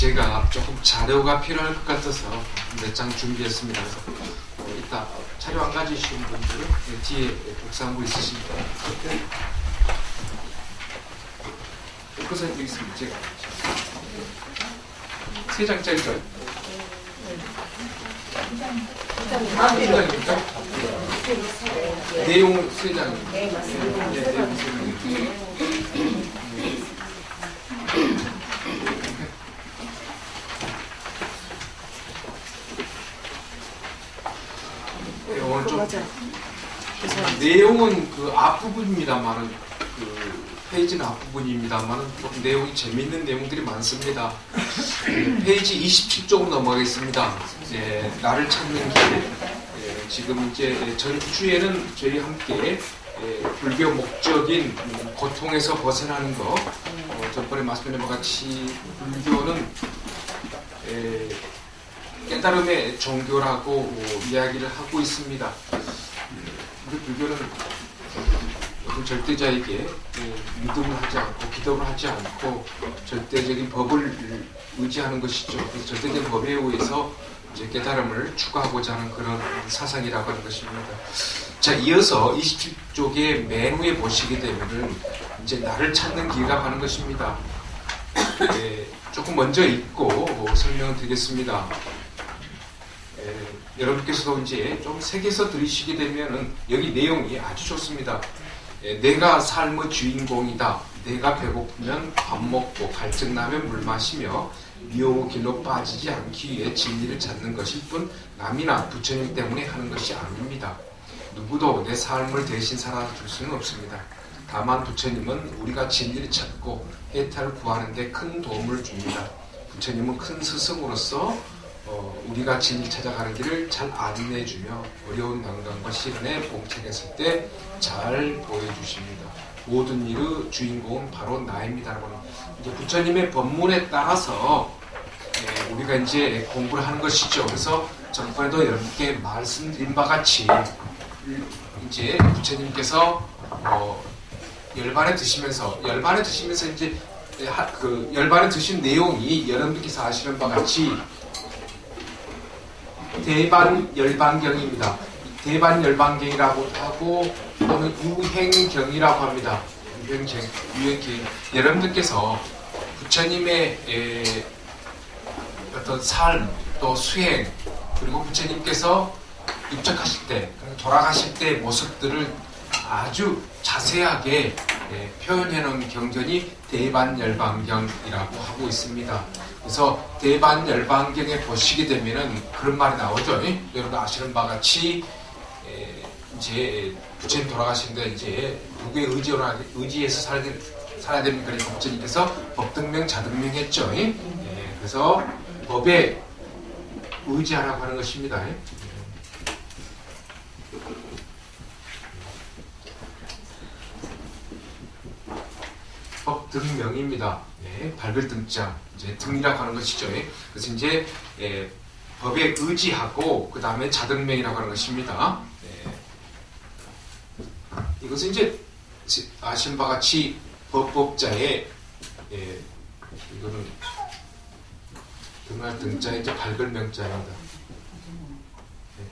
제가 조금 자료가 필요할 것 같아서 몇 장 준비했습니다. 그래서 이따 자료 안 가지신 분들은 뒤에 복사한 거 있으시니까 그것은 여기 있습니다. 제가 3장짜리죠? 내용 3장입니다. 네, 맞습니다. 내용 3장입니다. 오늘 좀 내용은 그 앞부분입니다만은 그 페이지는 앞부분입니다만은 조금 내용이 재밌는 내용들이 많습니다. 페이지 27쪽으로 넘어가겠습니다. 나를 찾는 길. 지금 이제 전주에는 저희 함께 불교 목적인 고통에서 벗어나는 거, 전번에 말씀드린 것 같이 불교는 깨달음의 종교라고 이야기를 하고 있습니다. 우리 불교는 절대자에게 믿음을 하지 않고 기도를 하지 않고 절대적인 법을 의지하는 것이죠. 그래서 절대적인 법에 의해서 이제 깨달음을 추구하고자 하는 그런 사상이라고 하는 것입니다. 자, 이어서 27쪽의 맨 위에 보시게 되면은 이제 나를 찾는 길이라고 하는 것입니다. 조금 먼저 읽고 설명을 드리겠습니다. 여러분께서도 이제 좀 새겨서 들으시게 되면은 여기 내용이 아주 좋습니다. 내가 삶의 주인공이다. 내가 배고프면 밥 먹고 갈증 나면 물 마시며 미혹의 길로 빠지지 않기 위해 진리를 찾는 것일 뿐 남이나 부처님 때문에 하는 것이 아닙니다. 누구도 내 삶을 대신 살아줄 수는 없습니다. 다만 부처님은 우리가 진리를 찾고 해탈을 구하는 데 큰 도움을 줍니다. 부처님은 큰 스승으로서 우리가 진리 찾아가는 길을 잘 안내해주며 어려운 난관과 시련에 봉착했을 때 잘 보여주십니다. 모든 일의 주인공은 바로 나입니다. 이제 부처님의 법문에 따라서 우리가 이제 공부를 하는 것이죠. 그래서 전번에도 여러분께 말씀드린 바 같이 이제 부처님께서 열반에 드시면서 이제 그 열반에 드신 내용이 여러분께서 아시는 바 같이 대반열반경입니다. 대반열반경이라고 하고 또는 유행경이라고 합니다. 유행경. 여러분들께서 부처님의 어떤 삶, 또 수행, 그리고 부처님께서 입적하실 때, 돌아가실 때의 모습들을 아주 자세하게 표현해 놓은 경전이 대반열반경이라고 하고 있습니다. 그래서 대반열반경에 보시게 되면은 그런 말이 나오죠. 여러분 아시는 바 같이 이제 부처님 돌아가신데 이제 누구의 의지에서 살아야 됩니까? 그래서 부처님께서 법등명 자등명 했죠. 그래서 법에 의지하라고 하는 것입니다. 법등명입니다. 밝을 등자, 이제 등이라고 하는 것이죠. 그래서 이제 법에 의지하고 그 다음에 자등명이라고 하는 것입니다. 이것은 이제 아시는 바 같이 법법자의 이거는 등할 등자에 이제 밝을 명자입니다.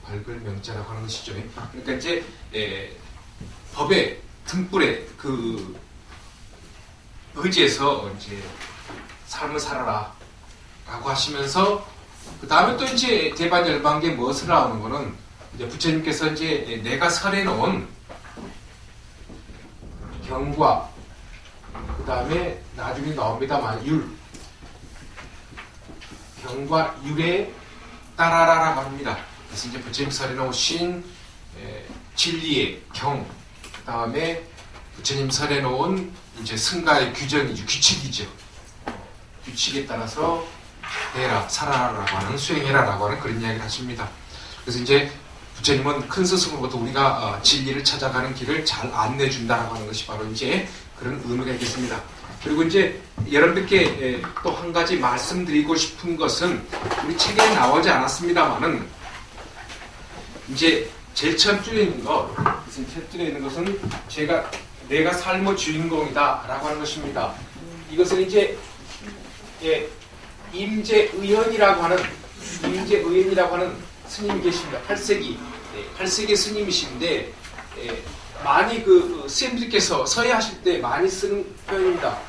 밝을 명자라고 하는 것이죠. 그러니까 이제 법의 등불에 그 의지해서 이제 삶을 살아라 라고 하시면서 그 다음에 또 이제 대반열반경에 무엇을 나오는 거는 이제 부처님께서 이제 내가 설해놓은 경과 그 다음에 나중에 나옵니다만 경과 율에 따라라라고 합니다. 그래서 이제 부처님 설해놓으신 진리의 경, 그 다음에 부처님 설해놓은 이제 승가의 규정이죠. 규칙이죠. 규칙에 따라서 해라, 살아라라고 하는, 수행해라라고 하는 그런 이야기를 하십니다. 그래서 이제 부처님은 큰 스승으로부터 우리가 진리를 찾아가는 길을 잘 안내준다라고 하는 것이 바로 이제 그런 의미가 있겠습니다. 그리고 이제 여러분들께 또 한 가지 말씀드리고 싶은 것은 우리 책에 나오지 않았습니다만은 이제 제일 첫 줄에 있는 것, 첫 줄에 있는 것은 내가 삶의 주인공이다 라고 하는 것입니다. 이것은 이제 임재의연이라고 하는 스님이 계십니다. 8세기 8세기 스님이신데 많이 스님들께서 서예하실 때 많이 쓰는 표현입니다.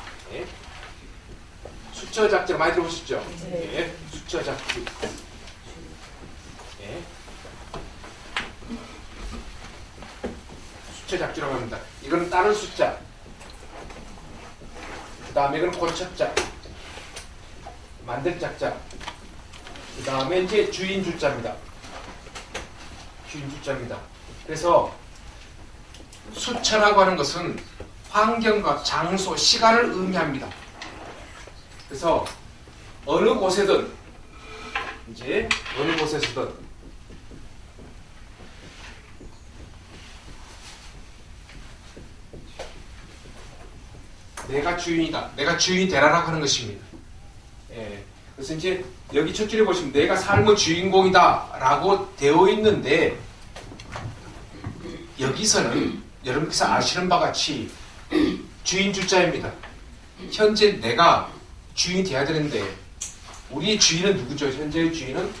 수처작주 많이 들어보셨죠? 네. 수처작주. 수처작주라고 합니다. 이거는 다른 숫자. 그 다음에 이건 고척자. 만들 짝자. 그 다음에 이제 주인 주자입니다. 주인 주자입니다. 그래서 수처라고 하는 것은 환경과 장소, 시간을 의미합니다. 그래서 어느 곳에든 내가 주인이다. 내가 주인이 되라라고 하는 것입니다. 그래서 이제 여기 첫 줄에 보시면 내가 삶의 주인공이다 라고 되어 있는데 여기서는 여러분께서 아시는 바와 같이 주인 주자입니다. 현재 내가 주인이 돼야 되는데 우리의 주인은 누구죠? 현재의 주인은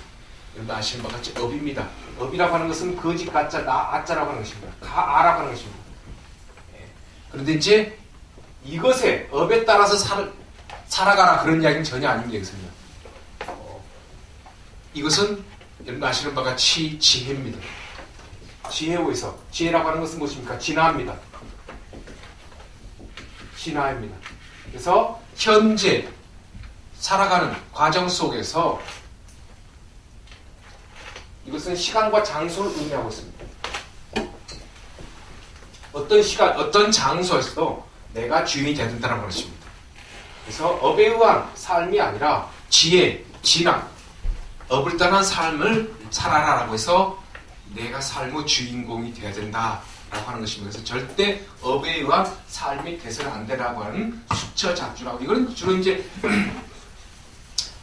여러분 아시는 바와 같이 업입니다. 업이라고 하는 것은 거짓, 가짜, 나, 아짜라고 하는 것입니다. 가아라고 하는 것입니다. 그런데 이제 이것에 업에 따라서 살아가라 그런 이야기는 전혀 아닙니다. 여기서는. 이것은 여러분 아시는 바와 같이 지혜입니다. 지혜에서 지혜라고 하는 것은 무엇입니까? 진화입니다. 진화입니다. 그래서 현재 살아가는 과정 속에서 이것은 시간과 장소를 의미하고 있습니다. 어떤 시간, 어떤 장소에서도 내가 주인이 되야 된다는 것입니다. 그래서 업에 의한 삶이 아니라 지혜, 진화, 업을 떠난 삶을 살아라라고 해서 내가 삶의 주인공이 되어야 된다라고 하는 것입니다. 그래서 절대 업에 의한 삶이 돼서는 안 되라고 하는 수처작주라고. 이거는 주로 이제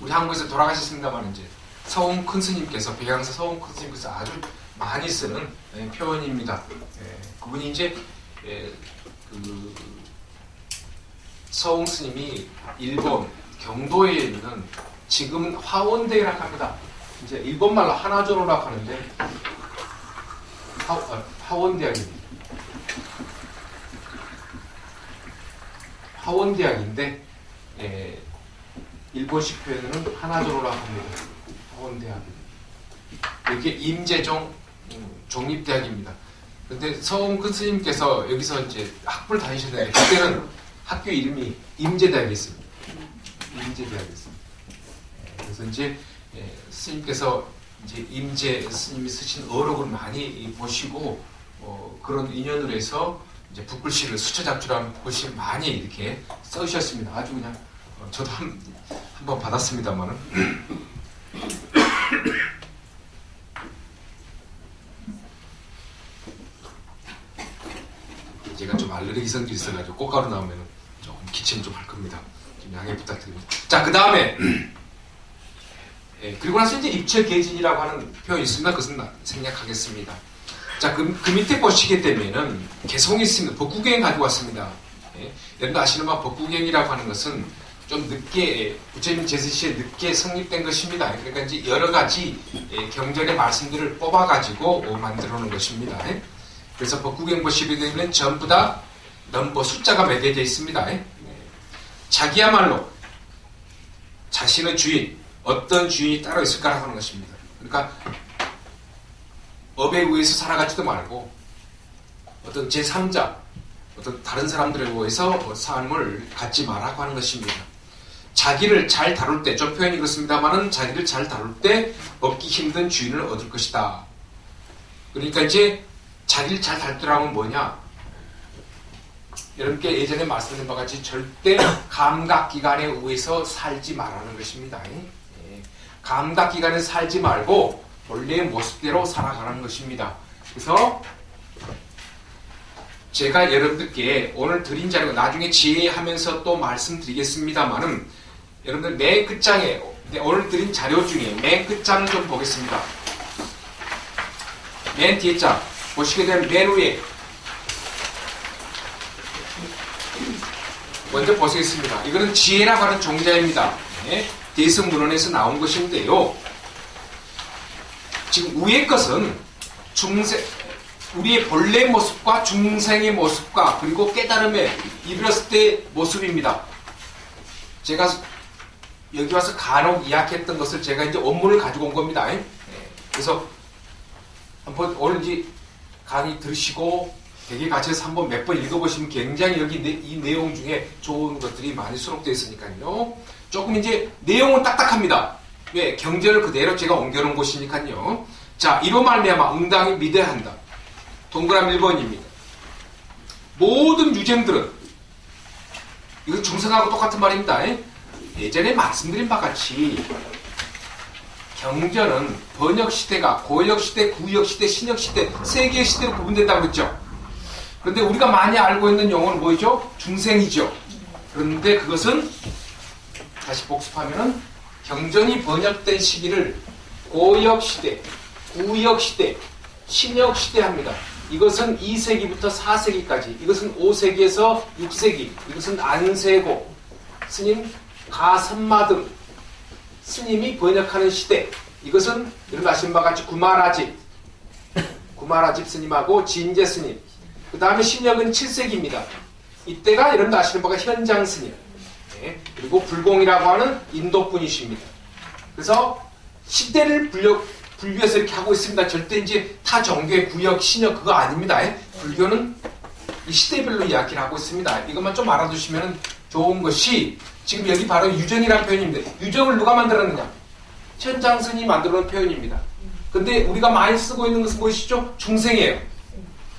우리 한국에서 돌아가셨습니다만 이제 서웅 큰 스님께서 백양사 서웅 큰 스님께서 아주 많이 쓰는 표현입니다. 그분이 이제 서웅 스님이 일본 경도에 있는 지금은 화원대라고 합니다. 이제 일본말로 하나조로라고 하는데 화원대학입니다. 화원대학인데 일본식 표현은 하나조로라고 합니다. 화원대학입니다. 이게 임재종 종립대학입니다. 근데 서웅 큰 스님께서 여기서 이제 학부를 다니셨는데 그때는 학교 이름이 임재대학이었습니다. 임재대학이었습니다. 그래서 이제 스님께서 이제 임재 스님이 쓰신 어록을 많이 보시고 그런 인연으로 해서 이제 붓글씨를 수처작주라는 글씨를 많이 이렇게 써주셨습니다. 아주 그냥 저도 한번 받았습니다만은 제가 좀 알레르기 성질이 있어가지고 꽃가루 나오면 조금 기침 좀 할 겁니다. 좀 양해 부탁드립니다. 자, 그 다음에 그리고 나서 이제 입처계진이라고 하는 표현이 있습니다. 그것은 생략하겠습니다. 자, 그 밑에 보시게 되면은 개송이 있습니다. 법구경 가지고 왔습니다. 여러분 아시는 바 법구경이라고 하는 것은 좀 늦게 부처님 제스시에 늦게 성립된 것입니다. 그러니까 이제 여러 가지 경전의 말씀들을 뽑아가지고 만들어 놓은 것입니다. 그래서 법구경 보시게 되면 전부 다 넘버 숫자가 매겨져 있습니다. 자기야말로 자신의 주인, 어떤 주인이 따로 있을까라고 하는 것입니다. 그러니까 업에 의해서 살아가지도 말고 어떤 제3자, 어떤 다른 사람들에 의해서 삶을 갖지 말라고 하는 것입니다. 자기를 잘 다룰 때, 좀 표현이 그렇습니다만은 자기를 잘 다룰 때 얻기 힘든 주인을 얻을 것이다. 그러니까 이제 자기를 잘 다루라면 뭐냐? 여러분께 예전에 말씀드린 바와 같이 절대 감각기관에 의해서 살지 말라는 것입니다. 감각기관에 살지 말고 본래의 모습대로 살아가는 것입니다. 그래서 제가 여러분들께 오늘 드린 자료 나중에 지혜하면서 또 말씀드리겠습니다만은 여러분들 맨 끝장에 오늘 드린 자료 중에 맨 끝장을 좀 보겠습니다. 맨 뒤에 장 보시게 되면 맨 위에 먼저 보시겠습니다. 이거는 지혜라고 하는 종자입니다. 대승문헌에서 나온 것인데요. 지금 위의 것은 우리의 본래 모습과 중생의 모습과 그리고 깨달음에 이르렀을 때의 모습입니다. 제가 여기 와서 간혹 이야기했던 것을 제가 이제 원문을 가지고 온 겁니다. 그래서 한번 오늘 이제 강의 들으시고 댁에 가셔서 한번 몇 번 읽어보시면 굉장히 여기 이 내용 중에 좋은 것들이 많이 수록되어 있으니까요. 조금 이제 내용은 딱딱합니다. 왜? 경전을 그대로 제가 옮겨놓은 곳이니까요. 자, 이로 말미암아 응당이 미대한다. 동그라미 1번입니다. 모든 유쟁들은, 이거 중생하고 똑같은 말입니다. 예전에 말씀드린 바와 같이 경전은 번역시대가 고역시대, 구역시대, 신역시대 세 개의 시대로 구분된다고 했죠. 그런데 우리가 많이 알고 있는 용어는 뭐죠? 중생이죠. 그런데 그것은 다시 복습하면은 경전이 번역된 시기를 고역시대, 구역시대, 신역시대 합니다. 이것은 2세기부터 4세기까지, 이것은 5세기에서 6세기, 이것은 안세고, 스님 가선마 등 스님이 번역하는 시대, 이것은 여러분 아시는 바와 같이 구마라집 스님하고 진제 스님, 그 다음에 신역은 7세기입니다. 이때가 여러분도 아시는 바가 현장 스님, 그리고 불공이라고 하는 인도 분이십니다. 그래서 시대를 불교에서 이렇게 하고 있습니다. 절대 이제 타 종교의 구역, 신역 그거 아닙니다. 불교는 이 시대별로 이야기를 하고 있습니다. 이것만 좀 알아두시면 좋은 것이 지금 여기 바로 유정이라는 표현입니다. 유정을 누가 만들었느냐? 현장스님이 만들어놓은 표현입니다. 근데 우리가 많이 쓰고 있는 것은 무엇이죠? 중생이에요.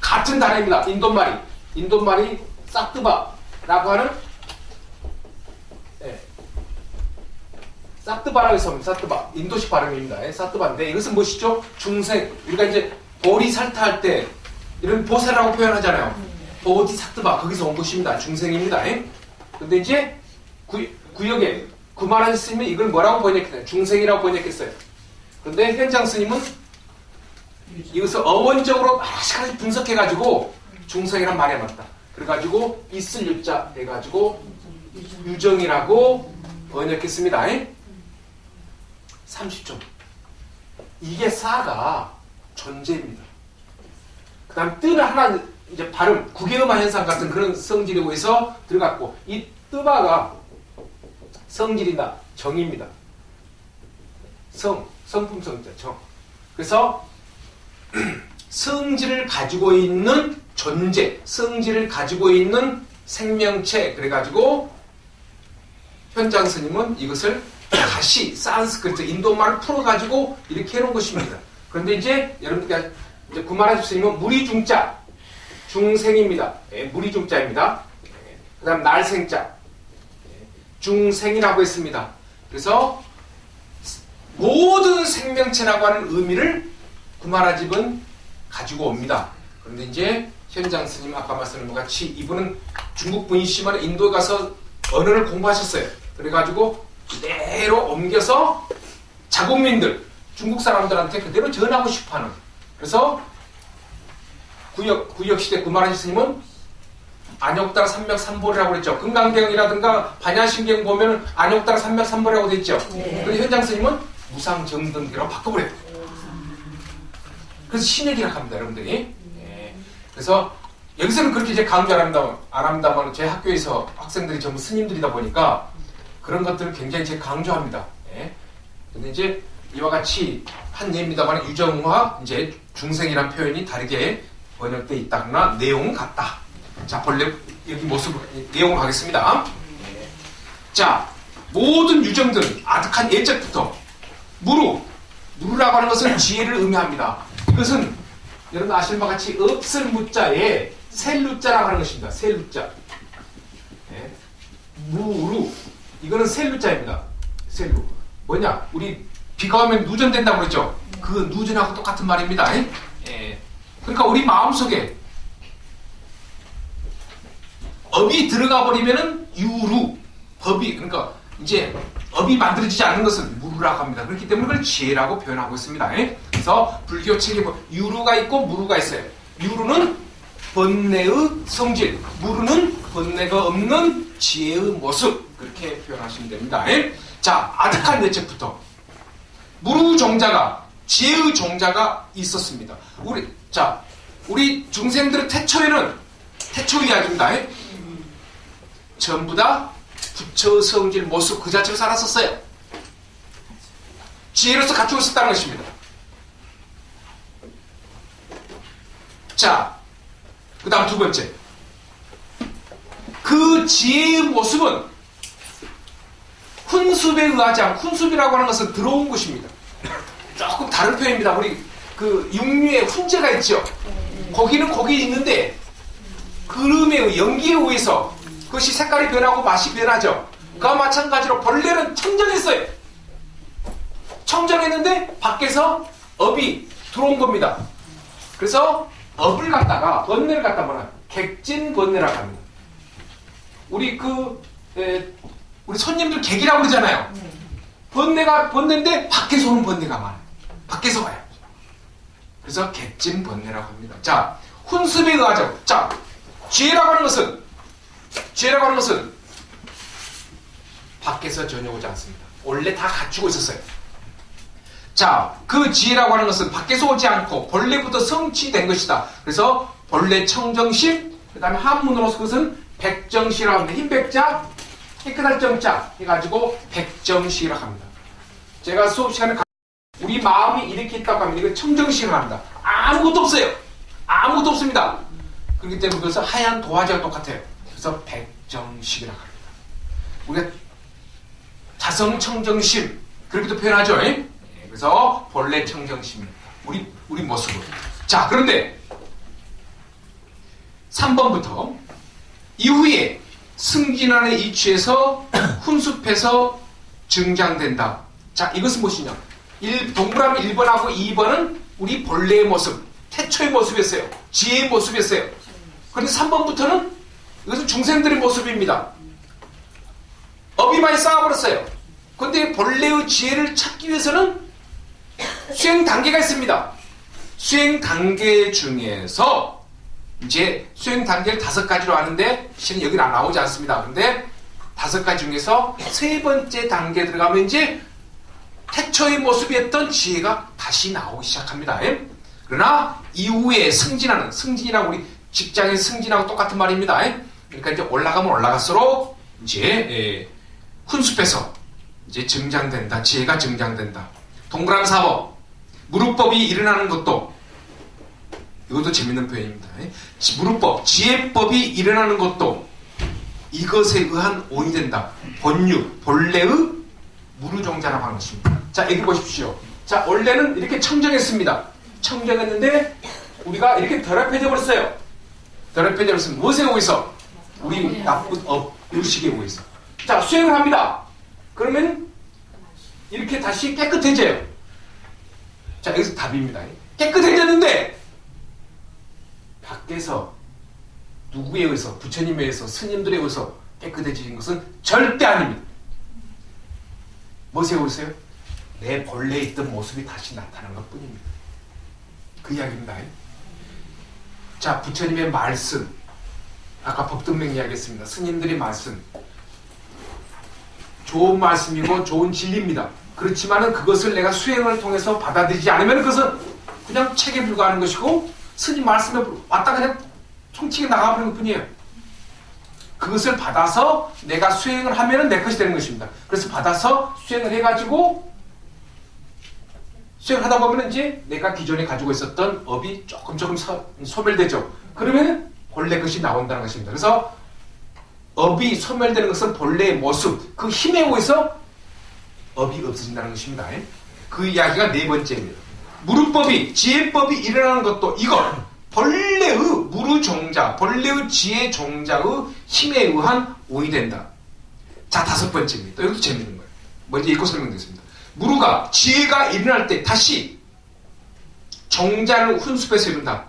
같은 단어입니다. 인도말이 싹드바라고 하는 사트바라고 해서 사트바, 인도식 발음입니다. 사트바인데 이것은 무엇이죠? 중생. 우리가 이제 보리살타 할 때 이런 보살이라고 표현하잖아요. 보디사트바, 거기서 온 것입니다. 중생입니다. 근데 이제 구역에 구마란 스님이 이걸 뭐라고 번역했어요? 중생이라고 번역했어요. 그런데 현장 스님은 이것을 어원적으로 맛있게 분석해가지고 중생이란 말이 맞다. 그래가지고 있을 유자 해가지고 유정이라고 번역했습니다. 30점. 이게 사가 존재입니다. 그 다음 뜨는 하나 이제 발음, 구개음화 현상 같은 그런 성질이고 해서 들어갔고, 이 뜨바가 성질이다, 정입니다. 성품 성자, 정. 그래서 성질을 가지고 있는 존재, 성질을 가지고 있는 생명체, 그래가지고 현장 스님은 이것을 다시 산스크리트, 인도말을 풀어가지고 이렇게 해놓은 것입니다. 그런데 이제 여러분들 이제 구마라집 스님은 무리중자, 중생입니다. 무리중자입니다. 그 다음 날생자, 중생이라고 했습니다. 그래서 모든 생명체라고 하는 의미를 구마라집은 가지고 옵니다. 그런데 이제 현장 스님 아까 말씀드린 것 같이 이분은 중국 분이시지만 인도에 가서 언어를 공부하셨어요. 그래가지고 그대로 옮겨서 자국민들, 중국 사람들한테 그대로 전하고 싶어하는. 그래서 구역시대 구마라집 스님은 안욕달 삼맥삼보리라고 그랬죠. 금강경이라든가 반야신경 보면 안욕달 삼맥삼보리라고 됐죠. 그런데 현장 스님은 무상정등기라고 바꿔버렸어요. 그래서 신액이라고 합니다, 여러분들이. 그래서 여기서는 그렇게 이제 강조 안 합니다만 제 학교에서 학생들이 전부 스님들이다 보니까 그런 것들을 굉장히 제가 강조합니다. 근데 이제 이와 같이 한 예입니다만 유정과 이제 중생이라는 표현이 다르게 번역되어 있다. 그러나 내용은 같다. 자, 본래 여기 모습 내용을 하겠습니다. 자, 모든 유정들은 아득한 예적부터 무루라고 하는 것은 지혜를 의미합니다. 이것은 여러분 아시는 바와 같이 없을 무자에 셀루자라고 하는 것입니다. 셀루자. 무루. 이거는 셀루자입니다. 셀루. 뭐냐? 우리 비가 오면 누전된다고 그랬죠? 그 누전하고 똑같은 말입니다. 그러니까 우리 마음속에 업이 들어가 버리면은 유루. 법이, 그러니까 이제 업이 만들어지지 않는 것을 무루라고 합니다. 그렇기 때문에 그걸 지혜라고 표현하고 있습니다. 그래서 불교 책에 유루가 있고 무루가 있어요. 유루는 번뇌의 성질, 무루는 번뇌가 없는 지혜의 모습, 그렇게 표현하시면 됩니다. 자, 아득한 예책부터 무르 종자가 지혜의 종자가 있었습니다. 우리 중생들의 태초에는 태초 이야기입니다. 전부 다 부처 성질 모습 그 자체로 살았었어요. 지혜로서 갖추고 있었다는 것입니다. 자, 그 다음 두 번째. 그 지혜의 모습은 훈습에 의하지 않고, 훈습이라고 하는 것은 들어온 것입니다. 조금 다른 표현입니다. 우리 그 육류에 훈제가 있죠. 거기는 거기 있는데 그름의 연기에 의해서 그것이 색깔이 변하고 맛이 변하죠. 그와 마찬가지로 벌레는 청정했어요. 청정했는데 밖에서 업이 들어온 겁니다. 그래서 업을 갖다가 번뇌를 갖다 뭐냐 객진번뇌라고 합니다. 우리 우리 손님들 객이라고 그러잖아요. 번뇌인데 밖에서 오는 번뇌가 많아요. 밖에서 와요. 그래서 객진번뇌라고 합니다. 자, 훈습에 의하죠. 자, 지혜라고 하는 것은 밖에서 전혀 오지 않습니다. 원래 다 갖추고 있었어요. 자, 그 지혜라고 하는 것은 밖에서 오지 않고 본래부터 성취된 것이다. 그래서 본래 청정심, 그 다음에 한문으로서 그것은 백정시라고 합니다. 흰백자, 깨끗할 정자 해가지고 백정시라고 합니다. 제가 수업 시간에 우리 마음이 이렇게 있다고 하면 이건 청정시라고 합니다. 아무것도 없어요. 아무것도 없습니다. 그렇기 때문에 그것은 하얀 도화지와 똑같아요. 그래서 백정식이라고 합니다. 우리가 자성청정심 그렇게도 표현하죠. 그래서 본래 청정심입니다. 우리 모습으로. 자, 그런데 3번부터 이후에 승진안에 이취해서 훈습해서 증장된다. 자, 이것은 무엇이냐? 동그라미 1번하고 2번은 우리 본래의 모습, 태초의 모습이었어요. 지혜의 모습이었어요. 그런데 3번부터는 이것은 중생들의 모습입니다. 업이 많이 쌓아버렸어요. 그런데 본래의 지혜를 찾기 위해서는 수행 단계가 있습니다. 수행 단계 중에서 이제 수행 단계를 5가지로 하는데 실은 여기는 나오지 않습니다. 그런데 5가지 중에서 3번째 단계에 들어가면 이제 태초의 모습이었던 지혜가 다시 나오기 시작합니다. 그러나 이후에 승진이랑 우리 직장의 승진하고 똑같은 말입니다. 그러니까 이제 올라가면 올라갈수록 이제 훈습해서 이제 증장된다. 지혜가 증장된다. 동그라미 4번 무르법이 일어나는 것도 이것도 재밌는 표현입니다. 무르법, 지혜법이 일어나는 것도 이것에 의한 오인이 된다. 본래의 무르종자라고 하는 것입니다. 자, 여기 보십시오. 자, 원래는 이렇게 청정했습니다. 청정했는데 우리가 이렇게 더럽혀져 버렸어요. 더럽혀져 버렸으면 무엇에 의해서? 우리 나쁜 의식에 의해서. 자, 수행을 합니다. 그러면 이렇게 다시 깨끗해져요. 자, 여기서 답입니다. 깨끗해졌는데 밖에서 누구에 의해서, 부처님에 의해서, 스님들에 의해서 깨끗해진 것은 절대 아닙니다. 무엇에 의해서요? 내 본래 있던 모습이 다시 나타난 것 뿐입니다. 그 이야기입니다. 자, 부처님의 말씀, 아까 법등명 이야기했습니다. 스님들의 말씀, 좋은 말씀이고 좋은 진리입니다. 그렇지만은 그것을 내가 수행을 통해서 받아들이지 않으면 그것은 그냥 책에 불과하는 것이고 스님 말씀에 왔다 그냥 총치게 나가버리는 것 뿐이에요. 그것을 받아서 내가 수행을 하면은 내 것이 되는 것입니다. 그래서 받아서 수행을 해가지고 수행을 하다 보면 이제 내가 기존에 가지고 있었던 업이 조금 소멸되죠. 그러면 본래 것이 나온다는 것입니다. 그래서 업이 소멸되는 것은 본래의 모습, 그 힘에 의해서 업이 없어진다는 것입니다. 그 이야기가 4번째입니다. 무르법이, 지혜법이 일어나는 것도 이것, 본래의 무르종자, 본래의 지혜 종자의 힘에 의한 오이 된다. 자, 5번째입니다. 이것도 재밌는 거예요. 먼저 읽고 설명드리겠습니다. 무르가, 지혜가 일어날 때 다시 종자를 훈습해서 이룬다.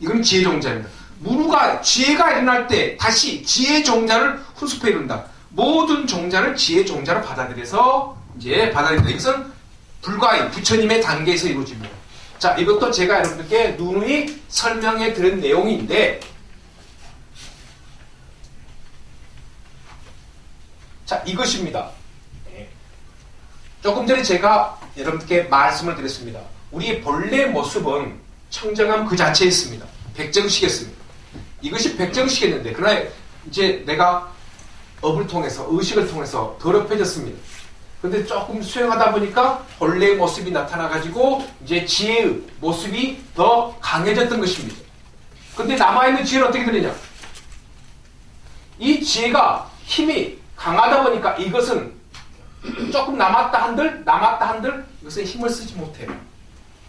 이건 지혜 종자입니다. 무르가, 지혜가 일어날 때 다시 지혜 종자를 훈습해 이룬다. 모든 종자를 지혜 종자로 받아들여서 이제 받아들인다. 이것은 불과히 부처님의 단계에서 이루어집니다. 자, 이것도 제가 여러분들께 누누이 설명해 드린 내용인데, 자, 이것입니다. 조금 전에 제가 여러분께 말씀을 드렸습니다. 우리의 본래 모습은 청정함 그 자체에 있습니다. 백정식이었습니다. 이것이 백정식이었는데 그러나 이제 내가 업을 통해서 의식을 통해서 더럽혀졌습니다. 근데 조금 수행하다 보니까 본래의 모습이 나타나가지고 이제 지혜의 모습이 더 강해졌던 것입니다. 근데 남아있는 지혜는 어떻게 되느냐? 이 지혜가 힘이 강하다 보니까 이것은 조금 남았다 한들 이것은 힘을 쓰지 못해요.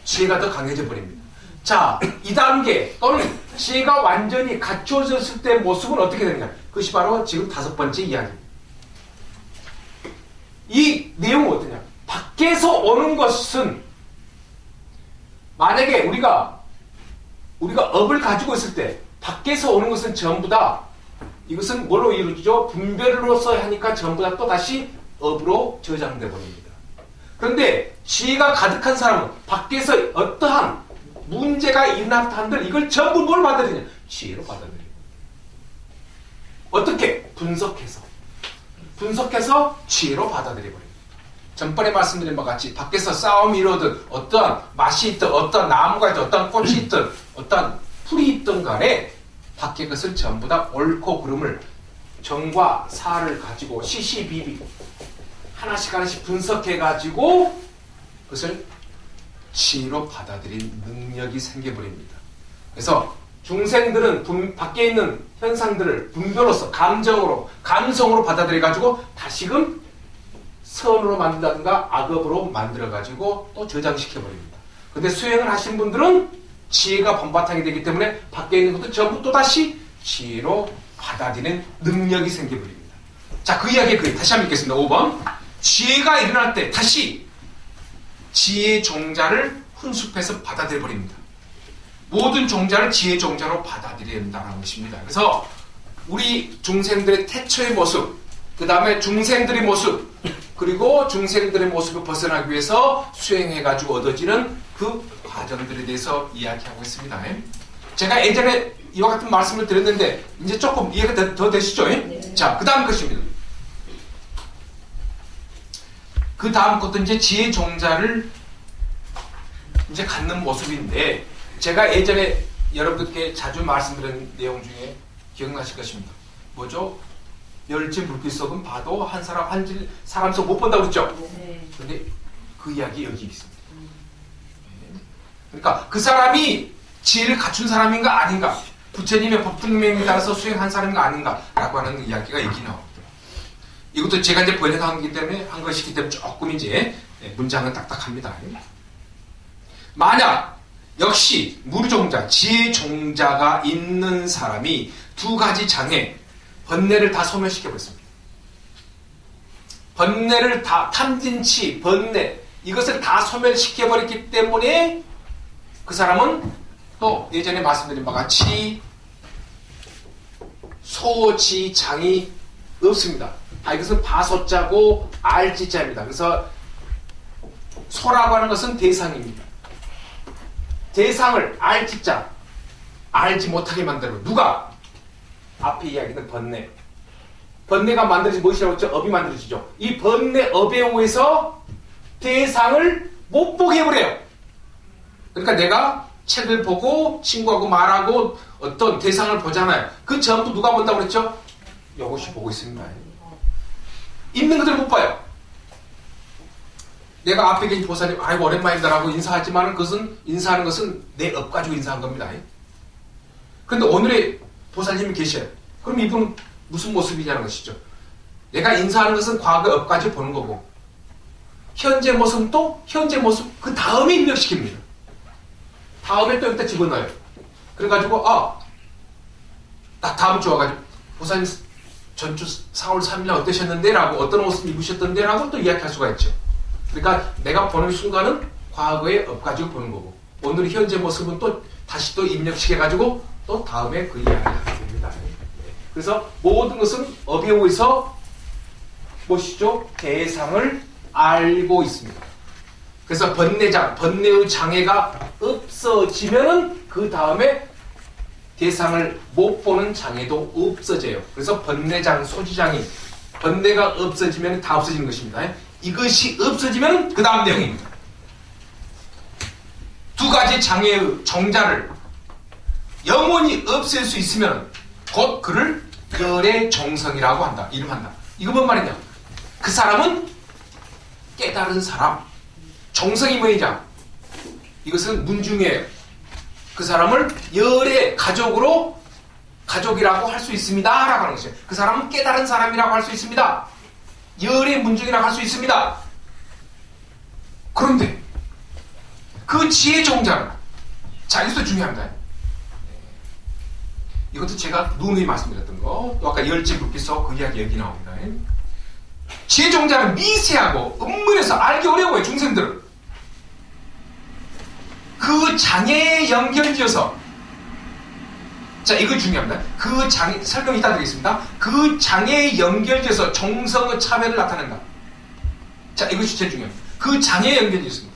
지혜가 더 강해져 버립니다. 자, 2단계 또는 지혜가 완전히 갖춰졌을 때 모습은 어떻게 되느냐? 그것이 바로 지금 5번째 이야기입니다. 이 내용은 어떠냐? 밖에서 오는 것은 만약에 우리가 업을 가지고 있을 때 밖에서 오는 것은 전부 다 이것은 뭘로 이루어지죠? 분별로서 하니까 전부 다 또 다시 업으로 저장돼 버립니다. 그런데 지혜가 가득한 사람은 밖에서 어떠한 문제가 일어났다 한들 이걸 전부 뭘 받아들이냐? 지혜로 받아들여요. 어떻게? 분석해서 지혜로 받아들여버립니다. 전번에 말씀드린 바와 같이 밖에서 싸움이 이루어든 어떠한 맛이 있든 어떠한 나무가 있든 어떠한 꽃이 있든 어떠한 풀이 있든 간에 밖의 것을 전부 다 옳고 그름을 정과 사를 가지고 시시비비 하나씩 분석해가지고 그것을 지혜로 받아들인 능력이 생겨버립니다. 그래서 중생들은 밖에 있는 현상들을 분별로서 감성으로 받아들여가지고 다시금 선으로 만든다든가 악업으로 만들어가지고 또 저장시켜버립니다. 근데 수행을 하신 분들은 지혜가 본바탕이 되기 때문에 밖에 있는 것도 전부 또 다시 지혜로 받아들이는 능력이 생겨버립니다. 자, 그 이야기 다시 한번 읽겠습니다. 5번. 지혜가 일어날 때 다시 지혜의 종자를 훈습해서 받아들여버립니다. 모든 종자를 지혜의 종자로 받아들여야 된다는 것입니다. 그래서 우리 중생들의 태초의 모습, 그 다음에 중생들의 모습, 그리고 중생들의 모습을 벗어나기 위해서 수행해가지고 얻어지는 그 과정들에 대해서 이야기하고 있습니다. 제가 예전에 이와 같은 말씀을 드렸는데 이제 조금 이해가 더 되시죠? 네. 자, 그 다음 것입니다. 그 다음 것도 이제 지혜 종자를 이제 갖는 모습인데 제가 예전에 여러분들께 자주 말씀드린 내용 중에 기억나실 것입니다. 뭐죠? 멸치 물빛 속은 봐도 한 사람 속 못 본다고 그랬죠? 그런데 그 이야기 여기 있습니다. 그러니까 그 사람이 지혜를 갖춘 사람인가 아닌가, 부처님의 법등명에 따라서 수행한 사람인가 아닌가 라고 하는 이야기가 여기 나옵니다. 이것도 제가 이제 번역한 것이기 때문에 조금 이제 문장은 딱딱합니다. 만약 역시 무르종자, 지혜 종자가 있는 사람이 두 가지 장애, 번뇌를 다 소멸시켜버렸습니다. 번뇌를 다, 탐진치, 번뇌, 이것을 다 소멸시켜버렸기 때문에 그 사람은 또 예전에 말씀드린 바와 같이 소지장이 없습니다. 이것은 바소자고 알지자입니다. 그래서 소라고 하는 것은 대상입니다. 대상을 알지자, 알지 못하게 만들어. 누가? 앞에 이야기는 번뇌. 번뇌가 만들어진 무엇이라고 했죠? 업이 만들어지죠. 이 번뇌 업에 의해서 대상을 못 보게 해버려요. 그러니까 내가 책을 보고 친구하고 말하고 어떤 대상을 보잖아요. 그 전부 누가 본다고 그랬죠? 이것이 보고 있습니다. 있는 것들 못 봐요. 내가 앞에 계신 보살님, 아이고 오랜만이다라고 인사하지만 그것은 인사하는 것은 내 업 가지고 인사한 겁니다. 그런데 오늘의 보살님이 계셔요. 그럼 이분은 무슨 모습이냐는 것이죠. 내가 인사하는 것은 과거 업 가지고 보는 거고 현재 모습은 또 현재 모습 그 다음에 입력시킵니다. 다음에 또 여기다 집어넣어요. 그래가지고 딱 다음 주 와가지고 보살님 전주 4월 3일 어떠셨는데? 라고 어떤 옷을 입으셨던데? 라고 또 이야기할 수가 있죠. 그러니까 내가 보는 순간은 과거의 업 가지고 보는 거고 오늘의 현재 모습은 또 다시 또 입력시켜가지고 또 다음에 그 이야기를 하게 됩니다. 그래서 모든 것은 업에 의해서 무엇이죠? 대상을 알고 있습니다. 그래서 번뇌의 장애가 없어지면은 그 다음에 대상을 못 보는 장애도 없어져요. 그래서 번뇌장, 소지장이 번뇌가 없어지면 다 없어지는 것입니다. 이것이 없어지면 그 다음 내용입니다. 두 가지 장애의 정자를 영원히 없앨 수 있으면 곧 그를 열의 정성이라고 한다. 이름한다. 이거 뭔 말이냐? 그 사람은 깨달은 사람. 정성이 뭐냐? 이것은 문중이에요. 그 사람을 열의 가족이라고 할 수 있습니다. 라고 하는 것이에요. 그 사람은 깨달은 사람이라고 할 수 있습니다. 열의 문중이라고 할 수 있습니다. 그런데 그 지혜 정자는, 자, 이것도 중요합니다. 이것도 제가 누누이 말씀드렸던 거, 또 아까 열지 불빛서 그 이야기 여기 나옵니다. 지혜 정자는 미세하고 은밀해서 알기 어려워요, 중생들은. 그 장애에 연결지어서, 자, 이거 중요합니다. 그 장애, 설명 이따 드리겠습니다. 그 장애에 연결지어서 정성의 차별을 나타낸다. 자, 이것이 제일 중요합니다. 그 장애에 연결지어서.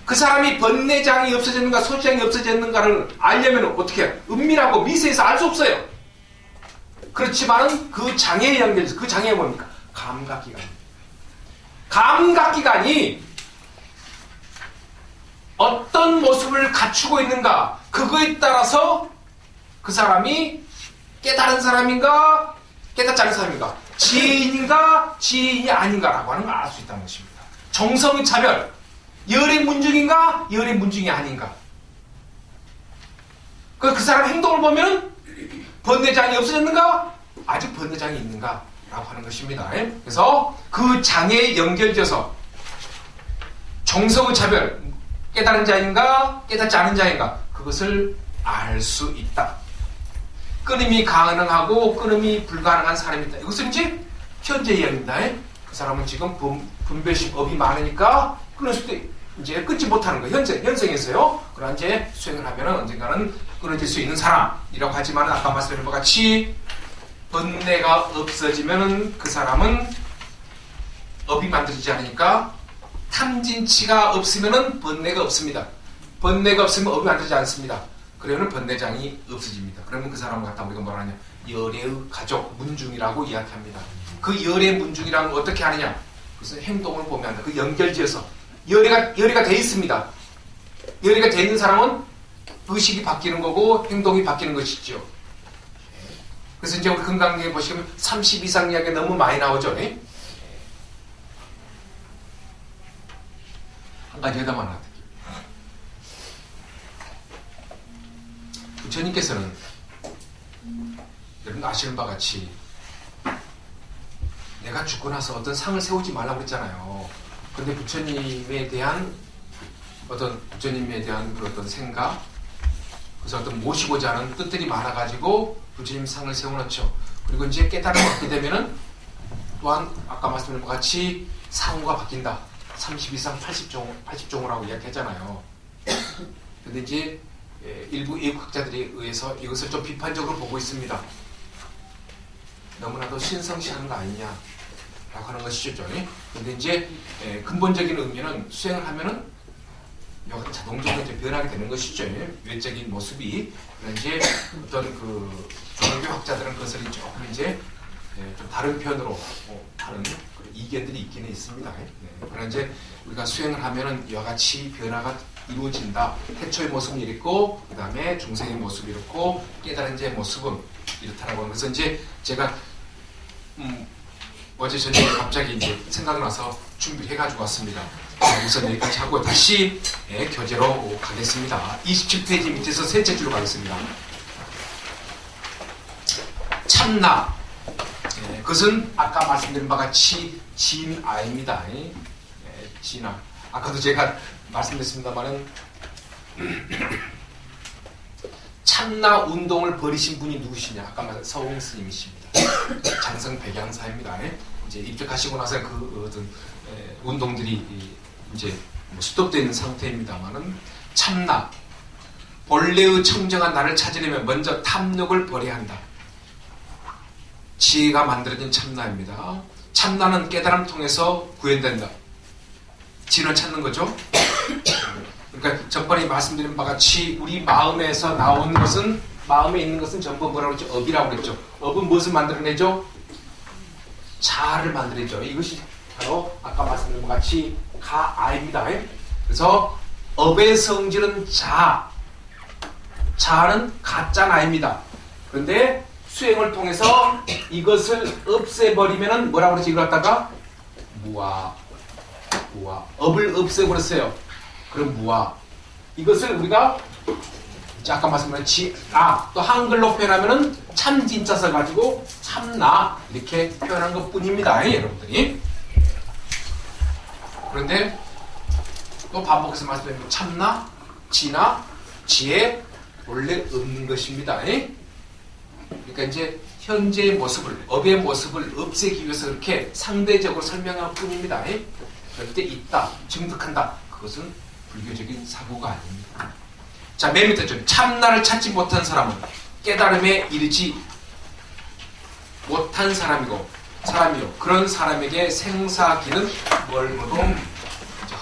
그 사람이 번뇌장이 없어졌는가 소지장이 없어졌는가를 알려면 어떻게 해요? 은밀하고 미세해서 알 수 없어요. 그렇지만 그 장애에 연결해서, 그 장애가 뭡니까? 감각기관입니다. 감각기관이 어떤 모습을 갖추고 있는가, 그거에 따라서 그 사람이 깨달은 사람인가 깨닫지 않은 사람인가, 지혜인인가 지혜인이 아닌가라고 하는 걸 알 수 있다는 것입니다. 정성의 차별, 열의 문중인가 열의 문중이 아닌가. 그 사람 행동을 보면 번뇌장이 없어졌는가 아직 번뇌장이 있는가 라고 하는 것입니다. 그래서 그 장애에 연결져서 정성의 차별, 깨달은 자인가 깨닫지 않은 자인가, 그것을 알 수 있다. 끊임이 가능하고 끊임이 불가능한 사람이 있다. 이것은 이제 현재 이야기입니다. 그 사람은 지금 분별심 업이 많으니까 끊을 수도 이제 끊지 못하는 거, 현생에서요. 그러나 이제 수행을 하면은 언젠가는 끊어질 수 있는 사람이라고 하지만, 아까 말씀드린 것 같이 번뇌가 없어지면은 그 사람은 업이 만들어지지 않으니까, 탐진치가 없으면은 번뇌가 없습니다. 번뇌가 없으면 업이 만들어지지 않습니다. 그러면 번뇌장이 없어집니다. 그러면 그 사람을 갖다 우리가 뭐라 하냐, 열의 가족, 문중이라고 이야기합니다. 그 열의 문중이라는 걸 어떻게 하느냐, 그것은 행동을 보면 한다. 그 연결지어서 열의가 돼 있습니다. 열의가 돼 있는 사람은 의식이 바뀌는 거고 행동이 바뀌는 것이죠. 그래서 이제 우리 건강경에 보시면 30 이상 이야기가 너무 많이 나오죠. 한 가지 여담 하나 드릴게요. 부처님께서는 여러분 아시는 바와 같이 내가 죽고 나서 어떤 상을 세우지 말라고 그랬잖아요. 근데 부처님에 대한 그 어떤 생각, 그래서 어떤 모시고자 하는 뜻들이 많아가지고 부처님 상을 세워놓죠. 그리고 이제 깨달음을 얻게 되면은 또한 아까 말씀드린 것 같이 상호가 바뀐다. 30 이상 80종으라고 이야기했잖아요. 근데 이제 일부 애국학자들에 의해서 이것을 좀 비판적으로 보고 있습니다. 너무나도 신성시하는 거 아니냐 라고 하는 것이죠. 근데 이제 근본적인 의미는 수행을 하면은 여기서 자동적으로 이제 변하게 되는 것이죠. 외적인 모습이. 이제 어떤 그 종교 학자들은 그것을 조금 이제 좀 다른 편으로 하는 이견들이 있기는 있습니다. 그러나 이제 우리가 수행을 하면은 이와 같이 변화가 이루어진다. 태초의 모습은 이렇고, 그 다음에 중생의 모습이 이렇고, 깨달은 자의 모습은 이렇다라고 하는. 그래서 이제 제가 어제 저녁에 갑자기 이제 생각나서 준비해가지고 왔습니다. 우선 여기까지 하고 다시 교재로 가겠습니다. 27페이지 밑에서 셋째 줄로 가겠습니다. 참나. 그것은 아까 말씀드린 바와 같이 진아입니다. 진아. 아까도 제가 말씀드렸습니다만은 참나 운동을 벌이신 분이 누구시냐? 아까 말한 서홍 스님이십니다. 장성 백양사입니다. 이제 입적하시고 나서 그 어떤 운동들이 이제 스톱되어 있는 상태입니다만은 참나, 본래의 청정한 나를 찾으려면 먼저 탐욕을 버려야 한다. 지혜가 만들어진 참나입니다. 참나는 깨달음 통해서 구현된다. 진을 찾는 거죠. 그러니까 전번에 말씀드린 바와 같이 우리 마음에서 나온 것은, 마음에 있는 것은 전부 뭐라고 그랬죠? 업이라고 그랬죠. 업은 무엇을 만들어내죠? 자아를 만들어내죠. 이것이 바로 아까 말씀드린 것 같이 가아입니다. 그래서 업의 성질은 자는 가짜나입니다. 그런데 수행을 통해서 이것을 없애버리면은 뭐라고 그러지? 이걸 갖다가 무아. 업을 없애버렸어요. 그럼 무아. 이것을 우리가 아까 말씀드린 또 한글로 표현하면은 참 진짜 써가지고 참나 이렇게 표현한 것 뿐입니다. 여러분들이. 그런데 또 반복해서 말씀드리면 참나, 지나, 지혜 원래 없는 것입니다. 그러니까 이제 현재의 모습을, 업의 모습을 없애기 위해서 그렇게 상대적으로 설명할 뿐입니다. 절대 있다, 증득한다. 그것은 불교적인 사고가 아닙니다. 자, 맨 밑에 좀 참나를 찾지 못한 사람은 깨달음에 이르지 못한 사람이요. 그런 사람에게 생사기는 멀고도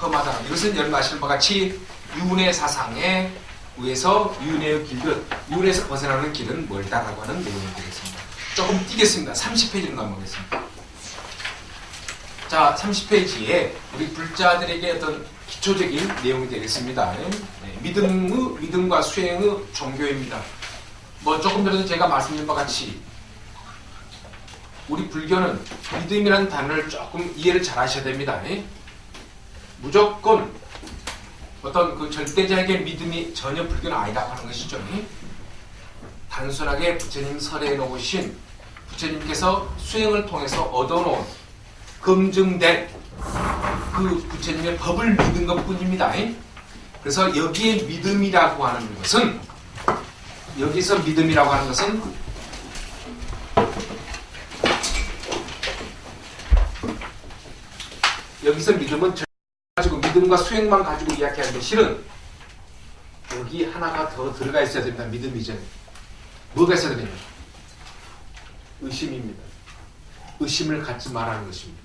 험하다. 이것은 여러분 아시는 바와 같이 윤회 사상에 의해서 윤회의 길은, 윤회에서 벗어나는 길은 멀다라고 하는 내용이 되겠습니다. 조금 띄겠습니다. 30페이지로 넘어가겠습니다. 자, 30페이지에 우리 불자들에게 어떤 기초적인 내용이 되겠습니다. 믿음과 수행의 종교입니다. 조금 전에도 제가 말씀드린 바와 같이 우리 불교는 믿음이라는 단어를 조금 이해를 잘 하셔야 됩니다. 무조건 어떤 그 절대적인 믿음이 전혀 불교는 아니라고 하는 것이죠. 단순하게 부처님 설해 놓으신 부처님께서 수행을 통해서 얻어놓은 검증된 그 부처님의 법을 믿은 것 뿐입니다. 그래서 여기에 믿음이라고 하는 것은, 여기서 믿음이라고 하는 것은 여기서 믿음은 가지고 믿음과 수행만 가지고 이야기하는데 실은 여기 하나가 더 들어가 있어야 됩니다. 믿음 이전에 뭐가 있어야 되냐? 의심입니다. 의심을 갖지 말라는 것입니다.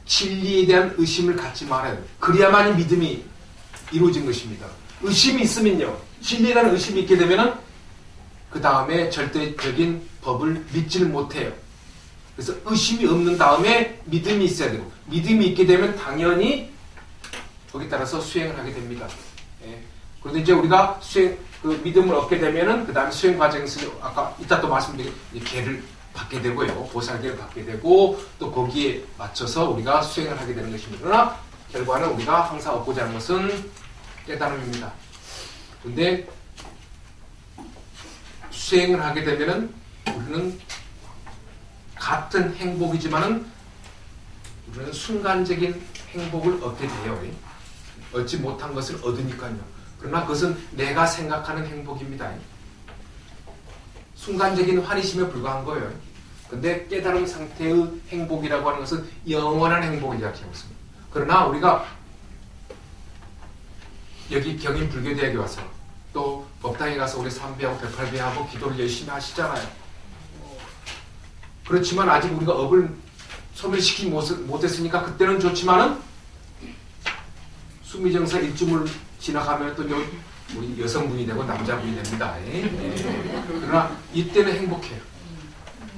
진리에 대한 의심을 갖지 말아야 돼요. 그래야만이 믿음이 이루어진 것입니다. 의심이 있으면요, 진리에 대한 의심이 있게 되면은 그 다음에 절대적인 법을 믿지를 못해요. 그래서 의심이 없는 다음에 믿음이 있어야 되고, 믿음이 있게 되면 당연히 거기에 따라서 수행을 하게 됩니다. 그런데 이제 우리가 믿음을 얻게 되면은 그 다음에 수행 과정에서 아까 이따 또 말씀드린 계를 받게 되고요, 보살계를 받게 되고 또 거기에 맞춰서 우리가 수행을 하게 되는 것입니다. 그러나 결과는 우리가 항상 얻고자 하는 것은 깨달음입니다. 그런데 수행을 하게 되면은 우리는 같은 행복이지만은 우리는 순간적인 행복을 얻게 돼요. 얻지 못한 것을 얻으니까요. 그러나 그것은 내가 생각하는 행복입니다. 순간적인 환희심에 불과한 거예요. 근데 깨달음 상태의 행복이라고 하는 것은 영원한 행복을 이야기하고 있습니다. 그러나 우리가 여기 경인 불교대학에 와서 또 법당에 가서 우리 3배하고 108배하고 기도를 열심히 하시잖아요. 그렇지만 아직 우리가 업을 소멸시키지 못했으니까 그때는 좋지만은 수미정사 일주물 지나가면 또 우리 여성분이 되고 남자분이 됩니다. 그러나 이때는 행복해요.